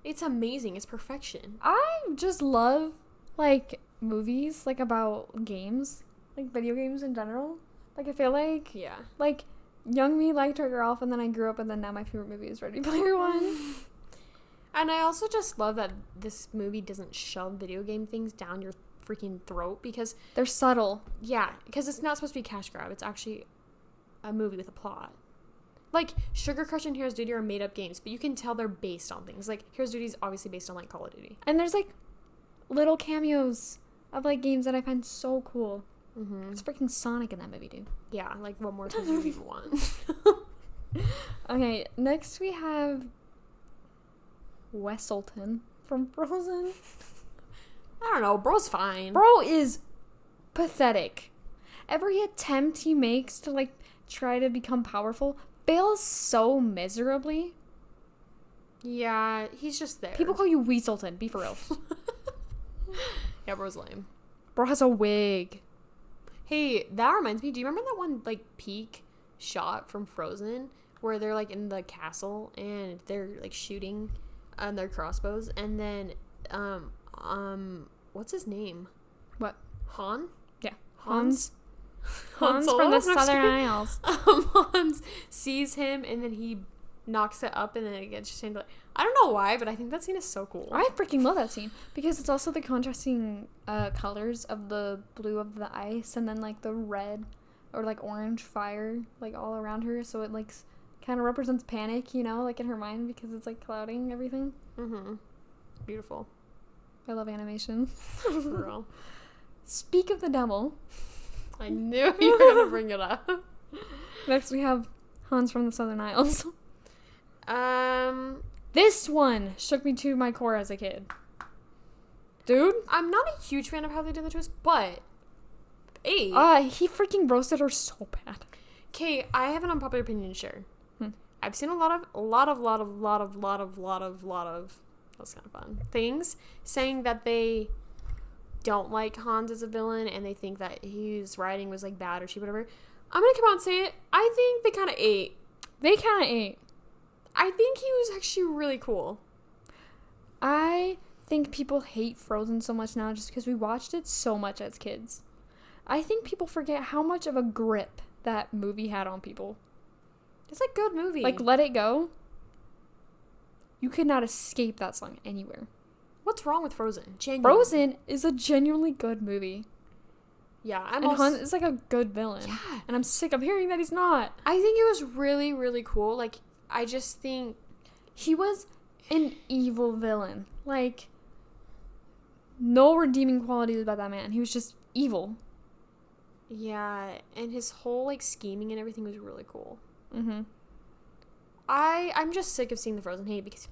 It's amazing. It's perfection. I just love, like, movies, like, about games. Like, video games in general. Like, I feel like... Yeah. Like, young me liked Wreck-It Ralph, and then I grew up, and then now my favorite movie is Ready Player One. And I also just love that this movie doesn't shove video game things down your freaking throat, because... They're subtle. Yeah, because it's not supposed to be a cash grab. It's actually a movie with a plot. Like, Sugar Crush and Hero's Duty are made-up games, but you can tell they're based on things. Like, Hero's Duty is obviously based on, like, Call of Duty. And there's, like, little cameos of, like, games that I find so cool. Mm-hmm. It's freaking Sonic in that movie, dude. Yeah, like, what more could you even want? Okay, next we have Wesselton from Frozen. I don't know. Bro's fine. Bro is pathetic. Every attempt he makes to, like, try to become powerful fails so miserably. Yeah, he's just there. People call you Weaselton. Be for real. Yeah, bro's lame. Bro has a wig. Hey, that reminds me. Do you remember that one, like, peak shot from Frozen where they're, like, in the castle and they're, like, shooting their crossbows, and then what's his name? What? Han? Yeah. Hans Hans Solo? from the No, I'm just Southern kidding. Isles. Hans sees him and then he knocks it up and then it gets changed. I don't know why, but I think that scene is so cool. I freaking love that scene because it's also the contrasting colors of the blue of the ice and then, like, the red or, like, orange fire, like, all around her, so it, like, kind of represents panic, you know, like, in her mind, because it's, like, clouding everything. Mm-hmm. Beautiful. I love animation. For real. Speak of the devil. I knew you were gonna bring it up. Next we have Hans from the Southern Isles. This one shook me to my core as a kid. Dude. I'm not a huge fan of how they did the twist, but he freaking roasted her so bad. Okay, I have an unpopular opinion to share. I've seen a lot of that's kind of fun things saying that they don't like Hans as a villain and they think that his writing was, like, bad or cheap, whatever. I'm gonna come out and say it. I think they kind of ate. I think he was actually really cool. I think people hate Frozen so much now just because we watched it so much as kids. I think people forget how much of a grip that movie had on people. It's a good movie. Like, Let It Go. You could not escape that song anywhere. What's wrong with Frozen? Frozen is a genuinely good movie. Yeah, Hans is like a good villain. Yeah. And I'm sick of hearing that he's not. I think it was really, really cool. Like, I just think... He was an evil villain. Like, no redeeming qualities about that man. He was just evil. Yeah, and his whole, like, scheming and everything was really cool. Mm-hmm. I'm just sick of seeing the Frozen hate because...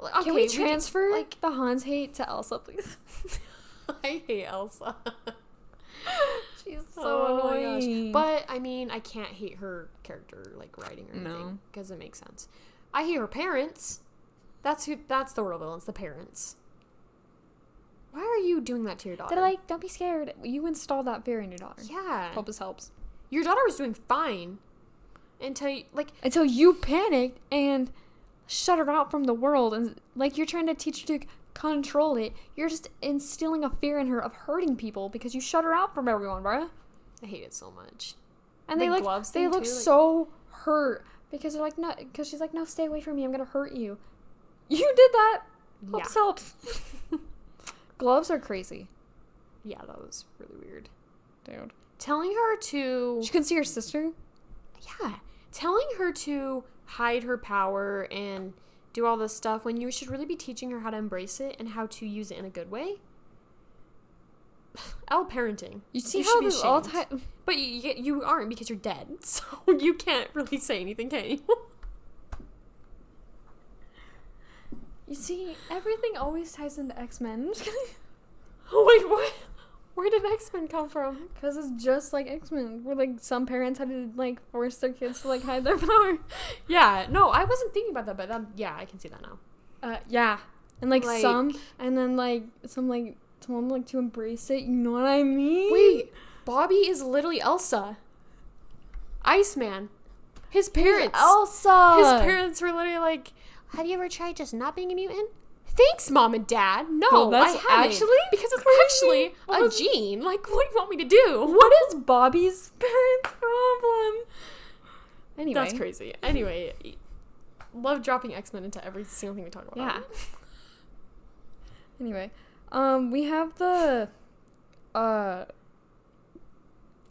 Okay, can we transfer, like, the Hans hate to Elsa, please? I hate Elsa. She's so annoying. But, I mean, I can't hate her character, like, writing or anything. Because it makes sense. I hate her parents. That's the real villains, the parents. Why are you doing that to your daughter? They're like, don't be scared. You installed that fear in your daughter. Yeah. Hope this helps. Your daughter was doing fine. Until you panicked and shut her out from the world. And, like, you're trying to teach her to control it. You're just instilling a fear in her of hurting people because you shut her out from everyone, bruh. I hate it so much. And they look so hurt because they're like, no, because she's like, no, stay away from me. I'm going to hurt you. You did that. Helps. Gloves are crazy. Yeah, that was really weird. Dude. Telling her to... She couldn't see her sister? Yeah. Telling her to hide her power and do all this stuff when you should really be teaching her how to embrace it and how to use it in a good way. Parenting. You see how this all time... But you aren't because you're dead. So you can't really say anything, can you? You see, everything always ties into X-Men. Oh, wait, what? Where did X-Men come from? Because it's just like X-Men, where, like, some parents had to, like, force their kids to, like, hide their power. Yeah, no, I wasn't thinking about that, but yeah, I can see that now. Yeah. And, like, some, and then, like, some, like, someone, like, to embrace it, you know what I mean? Wait, Bobby is literally Elsa. Iceman. His parents. Elsa! His parents were literally like, have you ever tried just not being a mutant? Thanks, Mom and Dad. No, that's I haven't. actually because it's actually a gene. Like, what do you want me to do? What is Bobby's parents' problem? Anyway. That's crazy. Anyway, love dropping X-Men into every single thing we talk about. Yeah. Anyway, we have the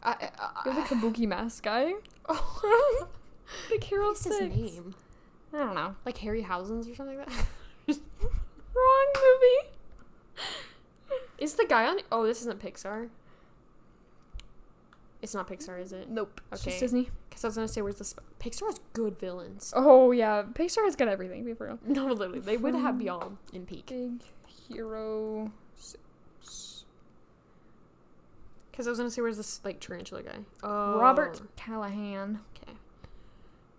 Kabuki mask guy. Oh. Big Hero What's 6. his name? I don't know. Like Harryhausen's or something like that? Wrong movie. Is the guy on... Oh, this isn't Pixar. It's not Pixar, is it? Nope. Okay. It's just Disney. Because I was going to say, where's this... Pixar has good villains. Oh, yeah. Pixar has got everything, be for real. No, literally. They would have be all in peak. Big Hero 6. Because I was going to say, where's this, like, tarantula guy? Oh. Robert Callahan. Okay.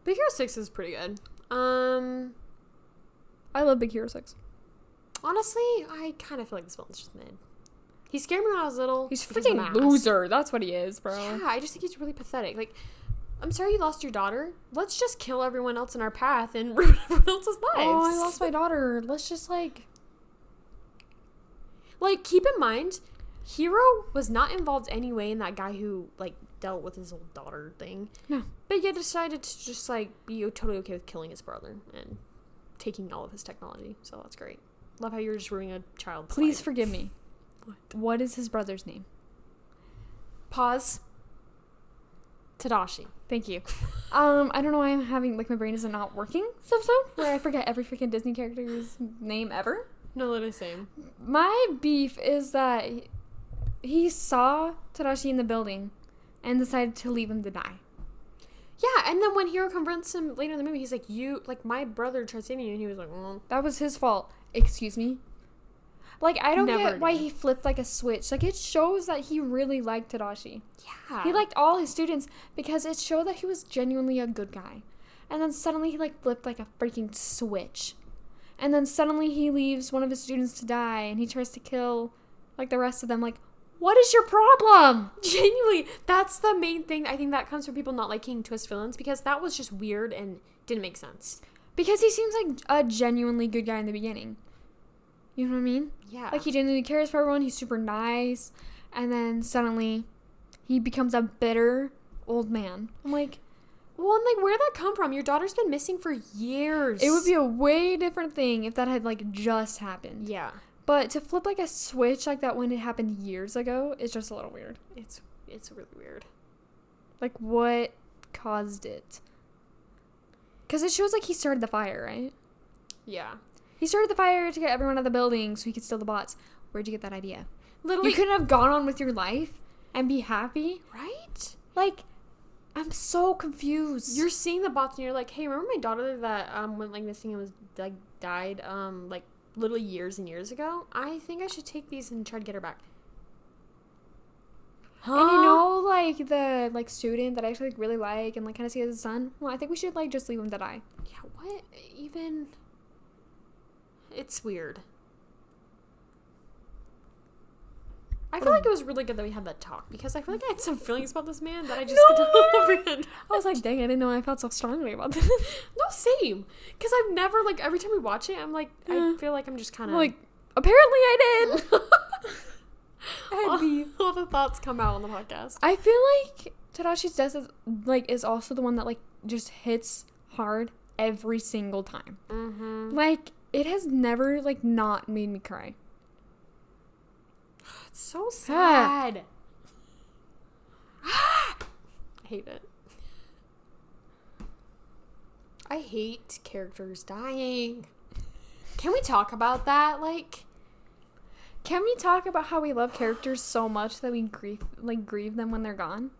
Big Hero 6 is pretty good. I love Big Hero 6. Honestly, I kind of feel like this villain's just mid. He scared me when I was little. He's freaking loser. That's what he is, bro. Yeah, I just think he's really pathetic. Like, I'm sorry you lost your daughter. Let's just kill everyone else in our path and ruin everyone else's lives. Oh, I lost my daughter. Let's just, like, keep in mind, Hero was not involved anyway in that guy who, like, dealt with his old daughter thing. No. But yet decided to just, like, be totally okay with killing his brother and taking all of his technology. So that's great. Love how you're just ruining a child's Please life. forgive me. What is his brother's name? Pause. Tadashi. Thank you. I don't know why I'm having, like, my brain isn't not working so where I forget every freaking Disney character's name ever. No, literally same. My beef is that he saw Tadashi in the building and decided to leave him to die. Yeah, and then when Hiro confronts him later in the movie, he's like, my brother tried saving you, and he was like, That was his fault. Excuse me? Like, I don't Never get why again. he flipped, like, a switch. Like, it shows that he really liked Tadashi. Yeah. He liked all his students because it showed that he was genuinely a good guy. And then suddenly he, like, flipped, like, a freaking switch. And then suddenly he leaves one of his students to die, and he tries to kill, like, the rest of them. Like, what is your problem? Genuinely, that's the main thing. I think that comes from people not liking twist villains, because that was just weird and didn't make sense. Because he seems like a genuinely good guy in the beginning. You know what I mean? Yeah. Like, he genuinely cares for everyone. He's super nice. And then suddenly he becomes a bitter old man. I'm like, Well, and like, where'd that come from? Your daughter's been missing for years. It would be a way different thing if that had like just happened. Yeah. But to flip like a switch like that when it happened years ago is just a little weird. It's really weird. Like, what caused it? Because it shows like he started the fire, right? Yeah. He started the fire to get everyone out of the building so he could steal the bots. Where'd you get that idea? Literally. You couldn't have gone on with your life and be happy? Right? Like, I'm so confused. You're seeing the bots and you're like, hey, remember my daughter that went like missing and was like died like literally years and years ago? I think I should take these and try to get her back. Huh? And you know, like, the, like, student that I actually, like, really like and, like, kind of see as a son? Well, I think we should, like, just leave him to die. Yeah, what? Even... It's weird. I feel like it was really good that we had that talk because I feel like I had some feelings about this man that I just couldn't comprehend. I was like, dang, I didn't know I felt so strongly about this. No, same. Because I've never, like, every time we watch it, I'm like, I feel like I'm just kind of... Like, apparently I did. all the thoughts come out on the podcast. I feel like Tadashi's death is also the one that, like, just hits hard every single time. Mm-hmm. Like, it has never, like, not made me cry. It's so sad. I hate it. I hate characters dying. Can we talk about that? Like, can we talk about how we love characters so much that we grieve them when they're gone?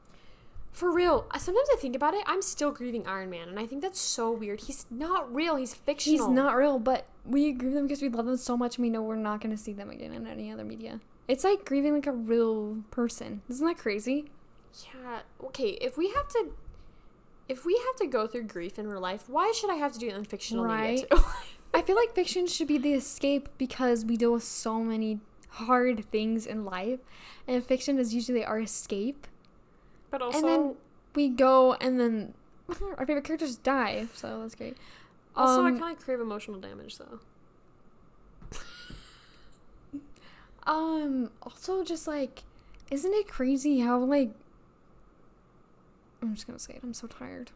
For real. Sometimes I think about it. I'm still grieving Iron Man, and I think that's so weird. He's not real. He's fictional. He's not real, but we grieve them because we love them so much and we know we're not going to see them again in any other media. It's like grieving like a real person. Isn't that crazy? Yeah. Okay, if we have to go through grief in real life, why should I have to do it in fictional media too? I feel like fiction should be the escape because we deal with so many hard things in life, and fiction is usually our escape. But also, and then we go, and then our favorite characters die, so that's great. Also, I kind of crave emotional damage, though. Also, just like, isn't it crazy how, like, I'm just gonna say it, I'm so tired.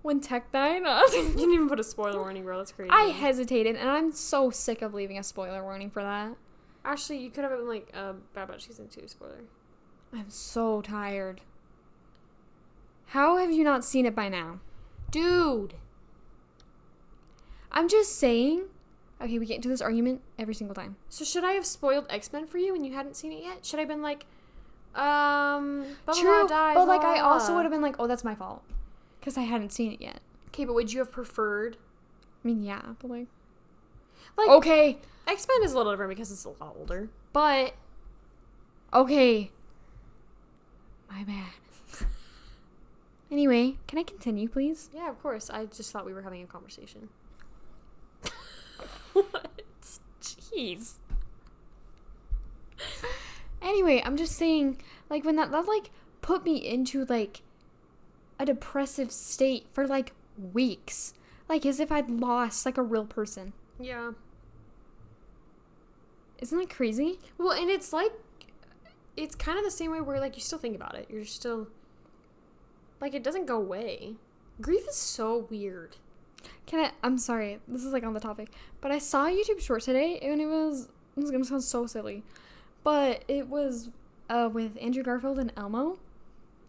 When Tech died, you didn't even put a spoiler warning, bro. That's crazy. I hesitated, and I'm so sick of leaving a spoiler warning for that. Actually, you could have been like, Bad Batch Season 2 spoiler. I'm so tired. How have you not seen it by now? Dude. I'm just saying. Okay, we get into this argument every single time. So should I have spoiled X-Men for you when you hadn't seen it yet? Should I have been like, blah, True, dies, but like blah, I also blah. would have been like, oh, that's my fault. Because I hadn't seen it yet. Okay, but would you have preferred? I mean, yeah, but like okay. X-Men is a little different because it's a lot older. But, okay. My bad. Anyway, can I continue, please? Yeah, of course. I just thought we were having a conversation. What? Jeez. Anyway, I'm just saying, like, when that like, put me into, like, a depressive state for, like, weeks. Like, as if I'd lost, like, a real person. Yeah. Isn't that crazy? Well, and it's, like, it's kind of the same way where, like, you still think about it. You're still, like, it doesn't go away. Grief is so weird. I'm sorry, this is, like, on the topic, but I saw a YouTube short today, and it was gonna sound so silly, but it was, with Andrew Garfield and Elmo.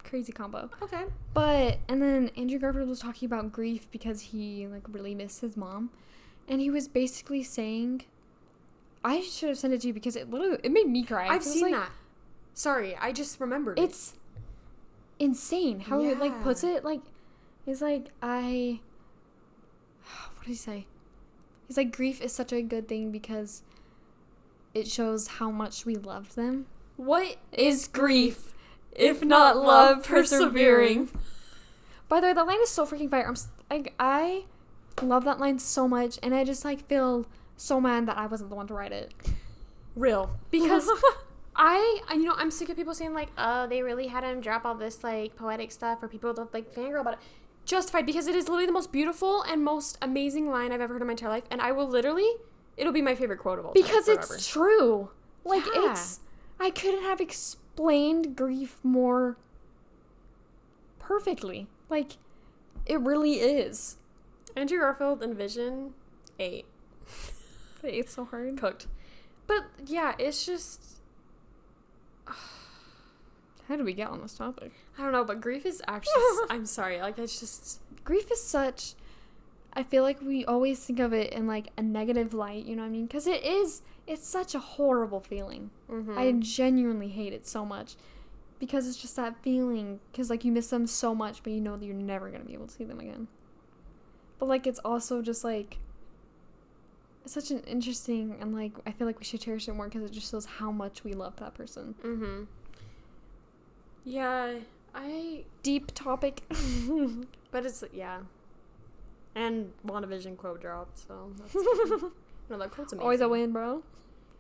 Crazy combo. Okay. And then Andrew Garfield was talking about grief because he, like, really missed his mom, and he was basically saying, I should have sent it to you because it made me cry. I've seen that. Sorry, I just remembered It's insane how he, like, puts it, like, it's like, what did he say? He's like, grief is such a good thing because it shows how much we love them. What is grief if not love persevering? By the way, that line is so freaking fire. I love that line so much, and I just, like, feel so mad that I wasn't the one to write it. Real. Because I'm sick of people saying, like, oh, they really had him drop all this, like, poetic stuff for people to, like, fangirl about it. Justified, because it is literally the most beautiful and most amazing line I've ever heard in my entire life, and it'll be my favorite quote of all time. Because it's true. Like, yeah. I couldn't have explained grief more perfectly. Like, it really is. Andrew Garfield and Vision, 8. They ate so hard. Cooked. But, yeah, it's just... How did we get on this topic? I don't know, but grief is actually... I'm sorry. Like, it's just... Grief is such... I feel like we always think of it in, like, a negative light, you know what I mean? Because it is... It's such a horrible feeling. Mm-hmm. I genuinely hate it so much. Because it's just that feeling. Because, like, you miss them so much, but you know that you're never going to be able to see them again. But, like, it's also just, like... It's such an interesting... And, like, I feel like we should cherish it more because it just shows how much we love that person. Mm-hmm. Yeah, Deep topic. But it's... Yeah. And WandaVision quote dropped, so... That's no, that quote's amazing. Always a win, bro.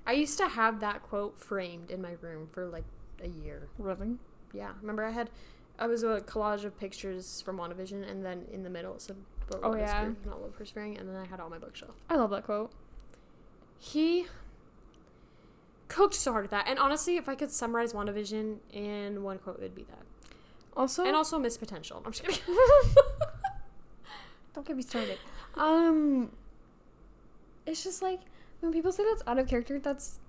I used to have that quote framed in my room for, like, a year. Really? Yeah. Remember I was a collage of pictures from WandaVision, and then in the middle it said, "But Oh, love is yeah. grief, not love persevering," and then I had it on my bookshelf. I love that quote. He cooked so hard at that. And honestly, if I could summarize WandaVision in one quote, it would be that. Also... And also Miss Potential. I'm just kidding. Don't get me started. It's just like, when people say that's out of character, that's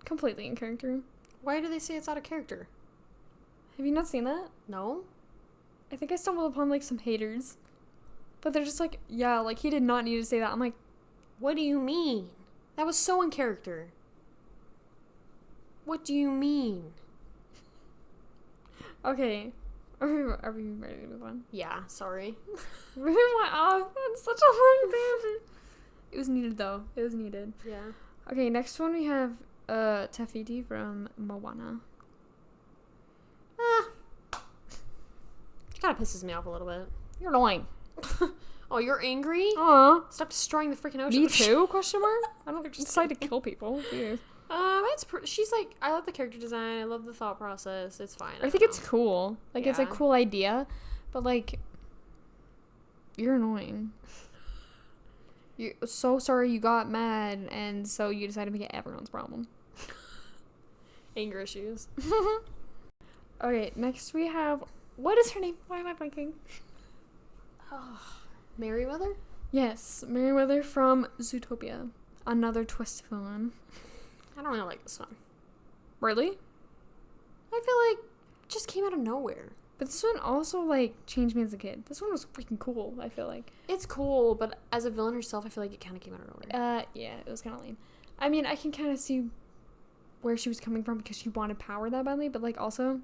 completely in character. Why do they say it's out of character? Have you not seen that? No? I think I stumbled upon, like, some haters. But they're just like, yeah, like, he did not need to say that. I'm like, What do you mean? That was so in character. What do you mean? okay. Are we ready to move on? Yeah, sorry. We went off on such a long tangent. It was needed, though. It was needed. Yeah. Okay, next one we have Tafiti from Moana. Kind of pisses me off a little bit. You're annoying. Oh, you're angry? Aw. Stop destroying the freaking ocean. Me too? Question mark? I don't decide to kill people. Jeez. She's like, I love the character design. I love the thought process. It's fine. I think it's cool. Like, it's a Yeah. cool idea. But, like, you're annoying. You're so sorry you got mad, and so you decided to make it everyone's problem. Anger issues. Okay, next we have... What is her name? Why am I blanking? Merryweather? Yes, Merryweather from Zootopia. Another twist villain. I don't really like this one. Really? I feel like it just came out of nowhere. But this one also, like, changed me as a kid. This one was freaking cool, I feel like. It's cool, but as a villain herself, I feel like it kind of came out of nowhere. Yeah, it was kind of lame. I mean, I can kind of see where she was coming from because she wanted power that badly, but, like, also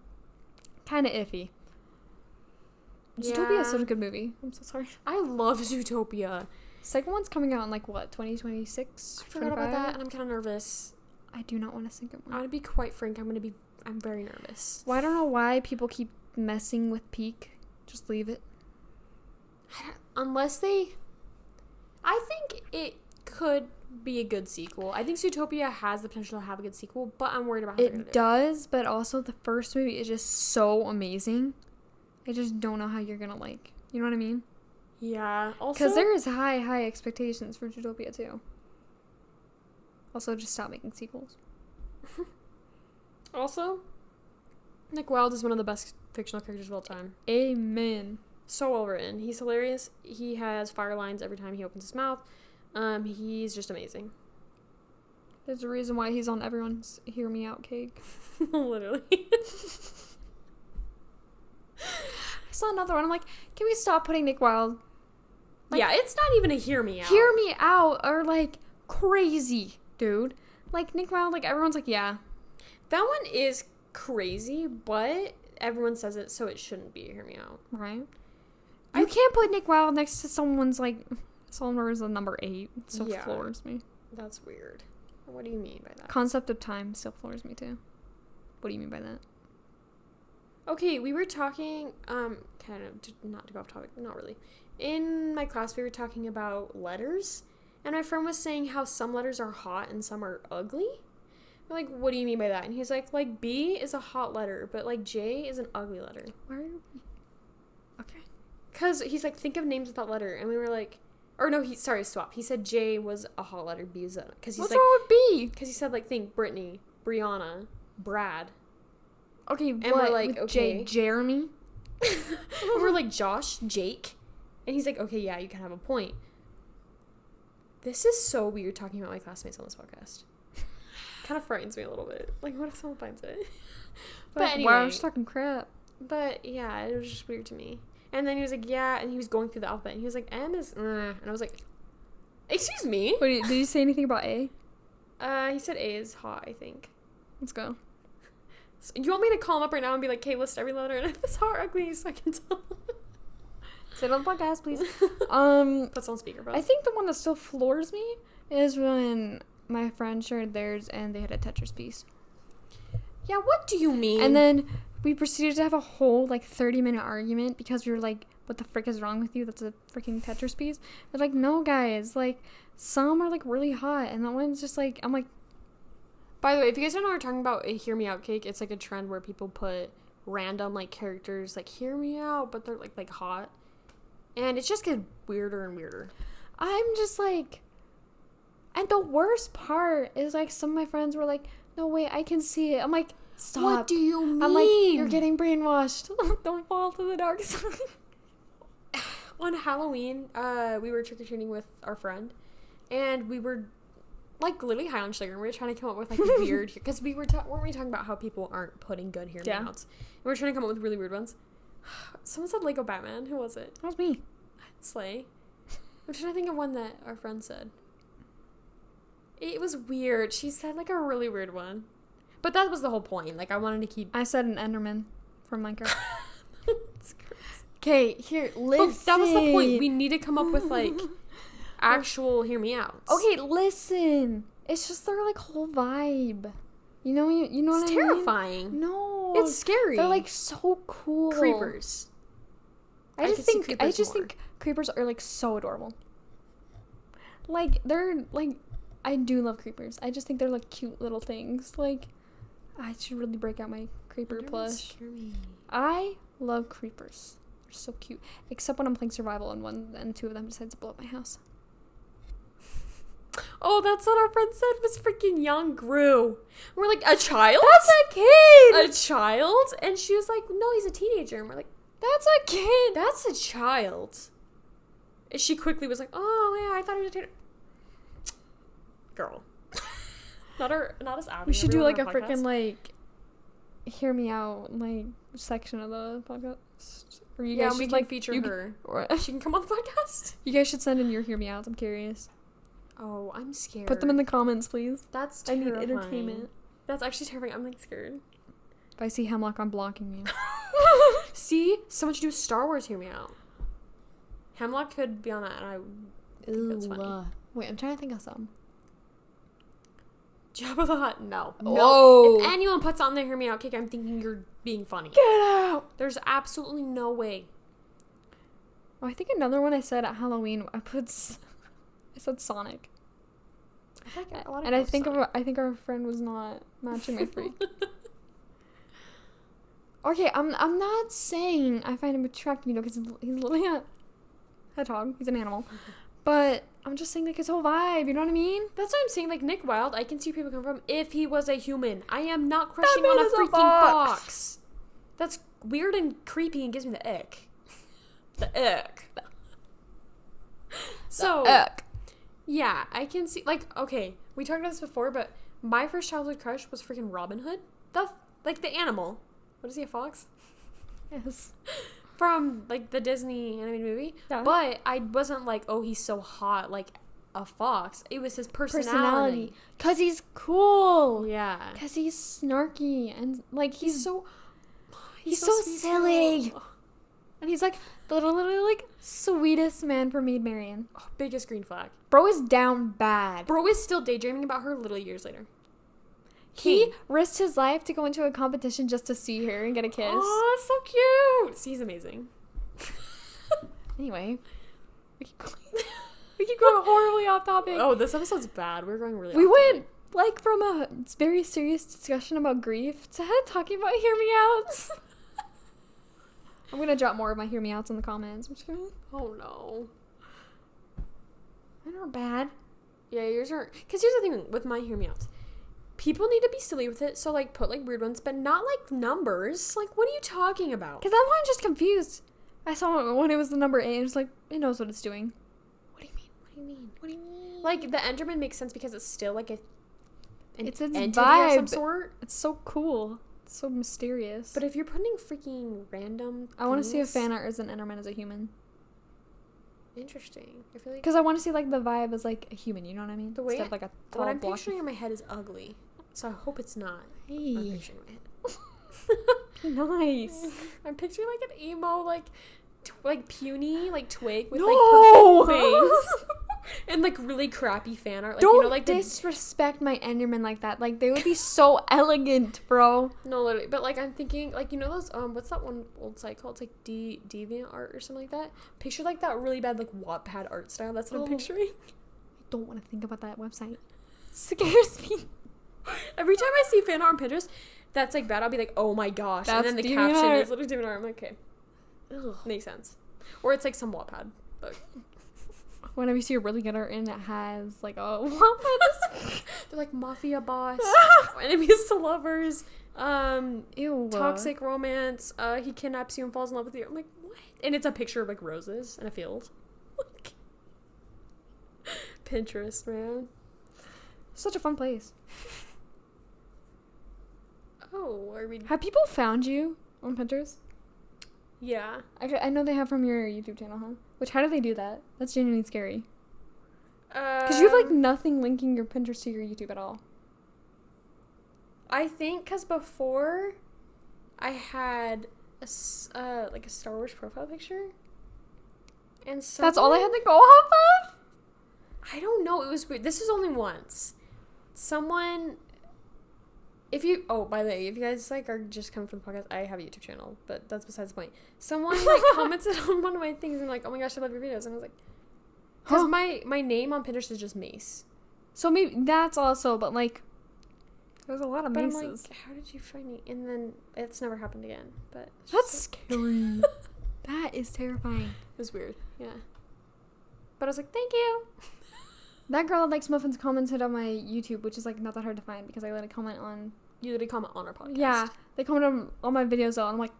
kind of iffy. Zootopia is such a good movie. I'm so sorry. I love Zootopia. Second one's coming out in, like, what, 2026? I forgot about that, and I'm kind of nervous. I do not want a second one. I'm gonna be quite frank. I'm very nervous. Well, I don't know why people keep messing with Peak. Just leave it. Unless they... I think it could be a good sequel. I think Zootopia has the potential to have a good sequel, but I'm worried about how they're gonna do it. It does, but also the first movie is just so amazing. I just don't know how you're gonna, like... You know what I mean? Yeah. Also... Because there is high expectations for Zootopia, too. Also, just stop making sequels. Also, Nick Wilde is one of the best fictional characters of all time. Amen. So well written. He's hilarious. He has fire lines every time he opens his mouth. He's just amazing. There's a reason why he's on everyone's Hear Me Out cake. Literally. I saw another one. I'm like, can we stop putting Nick Wilde? Like, yeah, it's not even a hear me out. Hear Me Out are, like, crazy, dude. Like, Nick Wilde, like, everyone's like, yeah. That one is crazy, but everyone says it, so it shouldn't be a hear me out. Right? You can't put Nick Wilde next to someone's, like, someone is a number 8. It still floors me. That's weird. What do you mean by that? Concept of time still floors me, too. What do you mean by that? Okay, we were talking, kind of, not to go off topic, not really. In my class, we were talking about letters, and my friend was saying how some letters are hot and some are ugly. I'm like, what do you mean by that? And he's like B is a hot letter, but, like, J is an ugly letter. Where are we? Okay. Because he's like, think of names with that letter, and we were like, or no, swap. He said J was a hot letter, B is a, because he's What's like, wrong with B? because he said, like, think Brittany, Brianna, Brad. Okay, And what? we're like, With okay. Jeremy? And we're like, Josh, Jake. And he's like, okay, yeah, you can have a point. This is so weird talking about my classmates on this podcast. Kind of frightens me a little bit. Like, what if someone finds it? But anyway. Wow, I'm just talking crap. But, yeah, it was just weird to me. And then he was like, yeah, and he was going through the alphabet. And he was like, M is, and I was like, excuse me? Wait, did you say anything about A? He said A is hot, I think. Let's go. So, you want me to call him up right now and be like, okay, list every letter and if it's hot or ugly so I can tell? Say it on the podcast, please. Puts on speaker, bro. I think the one that still floors me is when my friend shared theirs and they had a Tetris piece. Yeah, what do you mean? And then we proceeded to have a whole, 30-minute argument because we were like, what the frick is wrong with you? That's a freaking Tetris piece. They're like, no, guys. Some are, really hot. And that one's just, I'm like... By the way, if you guys don't know what we're talking about, a Hear Me Out cake, it's, a trend where people put random, characters, Hear Me Out, but they're, hot. And it's just getting weirder and weirder. I'm just, And the worst part is, some of my friends were like, no, wait, I can see it. I'm like, stop. What do you mean? I'm like, you're getting brainwashed. Don't fall to the dark side. On Halloween, we were trick-or-treating with our friend, and we were, literally high on sugar, and we were trying to come up with, weird, because we were, weren't we talking about how people aren't putting good Hear Me Outs? And we were trying to come up with really weird ones. Someone said Lego Batman. Who was it? That was me. Slay. I'm trying to think of one that our friend said. It was weird. She said, a really weird one. But that was the whole point. I wanted to keep... I said an Enderman from Minecraft. That's gross. Okay, here, listen. But that was the point. We need to come up with, actual Hear Me Outs. Okay, listen. It's just their, whole vibe. You know what I mean? It's terrifying. No. It's scary. They're, so cool. Creepers. I just think creepers are, so adorable. They're, I do love creepers. I just think they're, cute little things. I should really break out my creeper plush. I love creepers. They're so cute. Except when I'm playing survival and two of them decide to blow up my house. Oh, that's what our friend said was freaking young Gru. We're like, a child? That's a kid! A child? And she was like, no, he's a teenager. And we're like, that's a kid! That's a child. And she quickly was like, oh, yeah, I thought he was a teenager. Girl. Not as Abby. We should do, a freaking, Hear Me Out, section of the podcast. Or you guys we should, can feature her. Or she can come on the podcast. You guys should send in your Hear Me Outs. I'm curious. Oh, I'm scared. Put them in the comments, please. That's terrifying. I need entertainment. That's actually terrifying. I'm, scared. If I see Hemlock, I'm blocking you. See? Someone should do Star Wars Hear Me Out. Hemlock could be on that, and I think that's funny. Wait, I'm trying to think of some. Jabba the Hutt, no. Oh. If anyone puts on the Hear Me Out cake, I'm thinking you're being funny. Get out! There's absolutely no way. Oh, I think another one I said at Halloween, I said Sonic. I think our friend was not matching my freak. Okay, I'm not saying I find him attractive, because he's literally a hedgehog. He's an animal. Okay. But I'm just saying, his whole vibe, you know what I mean? That's what I'm saying. Nick Wilde, I can see where people come from if he was a human. I am not crushing on a freaking fox. That's weird and creepy and gives me the ick. The ick. So, yeah, I can see, okay, we talked about this before, but my first childhood crush was freaking Robin Hood. The animal. What is he, a fox? Yes. From, the Disney animated movie. Yeah. But I wasn't oh, he's so hot, a fox. It was his personality. Because he's cool. Yeah. Because he's snarky. And, he's so silly. And he's, the literally, sweetest man for Maid Marian. Oh, biggest green flag. Bro is down bad. Bro is still daydreaming about her literally years later. He risked his life to go into a competition just to see her and get a kiss. Oh, so cute. He's amazing. Anyway, we keep going horribly off topic. Oh, this episode's bad. We're going really off topic. We went, from a very serious discussion about grief to talking about Hear Me Outs. I'm going to drop more of my Hear Me Outs in the comments. I'm just gonna... Oh, no. Mine are bad. Yeah, yours are... Because here's the thing with my Hear Me Outs. people need to be silly with it. So, like, put, like, weird ones, but not, like, numbers. Like, what are you talking about? Because I'm just confused. I saw it when it was the number 8, and it's like, it knows what it's doing. What do you mean? What do you mean? What do you mean? Like, the Enderman makes sense because it's still, like, It's its entity vibe. of some sort. It's so cool. It's so mysterious. But if you're putting freaking random I want to see if things- fan art is an Enderman as a human. Interesting. I feel like... Because I want to see, like, the vibe as, like, a human, you know what I mean? The way Instead of, like, a tall what I'm block. picturing in my head is ugly. So I hope it's not. I'm Hey. picturing in my head. Nice. I'm picturing, like, an emo, like puny, like, twig with, No! like, purple face. And, like, really crappy fan art. Like, Don't you know, like, disrespect my Enderman like that. Like, they would be so elegant, bro. No, literally. But, like, I'm thinking, like, you know those, what's that one old site called? It's, like, Deviant Art or something like that? Picture, like, that really bad, like, Wattpad art style. That's what I'm picturing. I don't want to think about that website. It scares me. Every time I see fan art on Pinterest that's, like, bad, I'll be like, oh my gosh. That's and then the Deviant caption Art. is literally Deviant Art. I'm like, okay. Ugh, makes sense. Or it's, like, some Wattpad. But... Whenever you see a really good art and it has, like, a Wattpad. They're like mafia boss, enemies to lovers, Ew. toxic romance, he kidnaps you and falls in love with you. I'm like, what? And it's a picture of, like, roses in a field. Like, Pinterest, man. Such a fun place. Oh, are we... Have people found you on Pinterest? Yeah. Actually, I know they have from your YouTube channel, huh? Which, how do they do that? That's genuinely scary. Because you have, like, nothing linking your Pinterest to your YouTube at all. I think because before I had like a Star Wars profile picture. And That's all I had to go off of? I don't know. It was weird. This was only once. Someone... Oh, by the way, if you guys, like, are just coming from the podcast, I have a YouTube channel, but that's besides the point. Someone, like, commented on one of my things and, like, oh my gosh, I love your videos. And I was like... Because my name on Pinterest is just Mace. So maybe that's also, but, like, there's a lot of But Maces. I'm like, how did you find me? And then it's never happened again. But it's That's just, like, scary. That is terrifying. it was weird. Yeah. But I was like, thank you. That girl that likes muffins commented on my YouTube, which is, like, not that hard to find because I let it comment on... You literally comment on our podcast. Yeah, they comment on all my videos, though, and I'm like,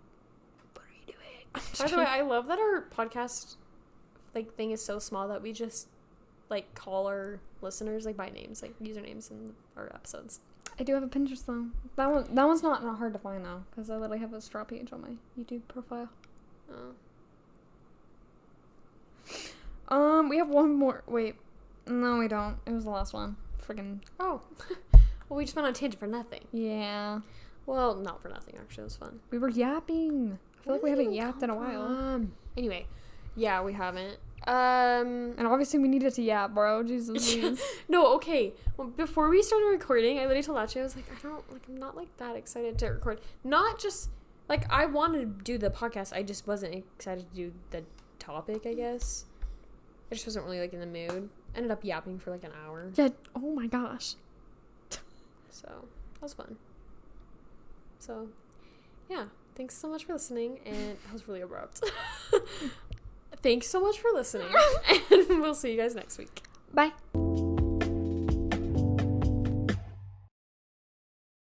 what are you doing? By the way, I love that our podcast, like, thing is so small that we just, like, call our listeners, like, by names, like, usernames in our episodes. I do have a Pinterest, though. That one's not hard to find, though, because I literally have a straw page on my YouTube profile. Oh. We have one more. Wait. No, we don't. It was the last one. Friggin'. Oh. Well, we just went on a tangent for nothing. Yeah. Well, not for nothing, actually. It was fun. We were yapping. I feel like we haven't yapped in a while. Anyway. Yeah, we haven't. And obviously we needed to yap, bro. Jesus, please. No, okay. Well, before we started recording, I literally told Lachi, I was like, I'm not, like, that excited to record. Not just, like, I wanted to do the podcast. I just wasn't excited to do the topic, I guess. I just wasn't really, like, in the mood. Ended up yapping for, like, an hour. Yeah. Oh my gosh. So, that was fun. So, yeah. Thanks so much for listening. And that was really abrupt. Thanks so much for listening. And we'll see you guys next week. Bye.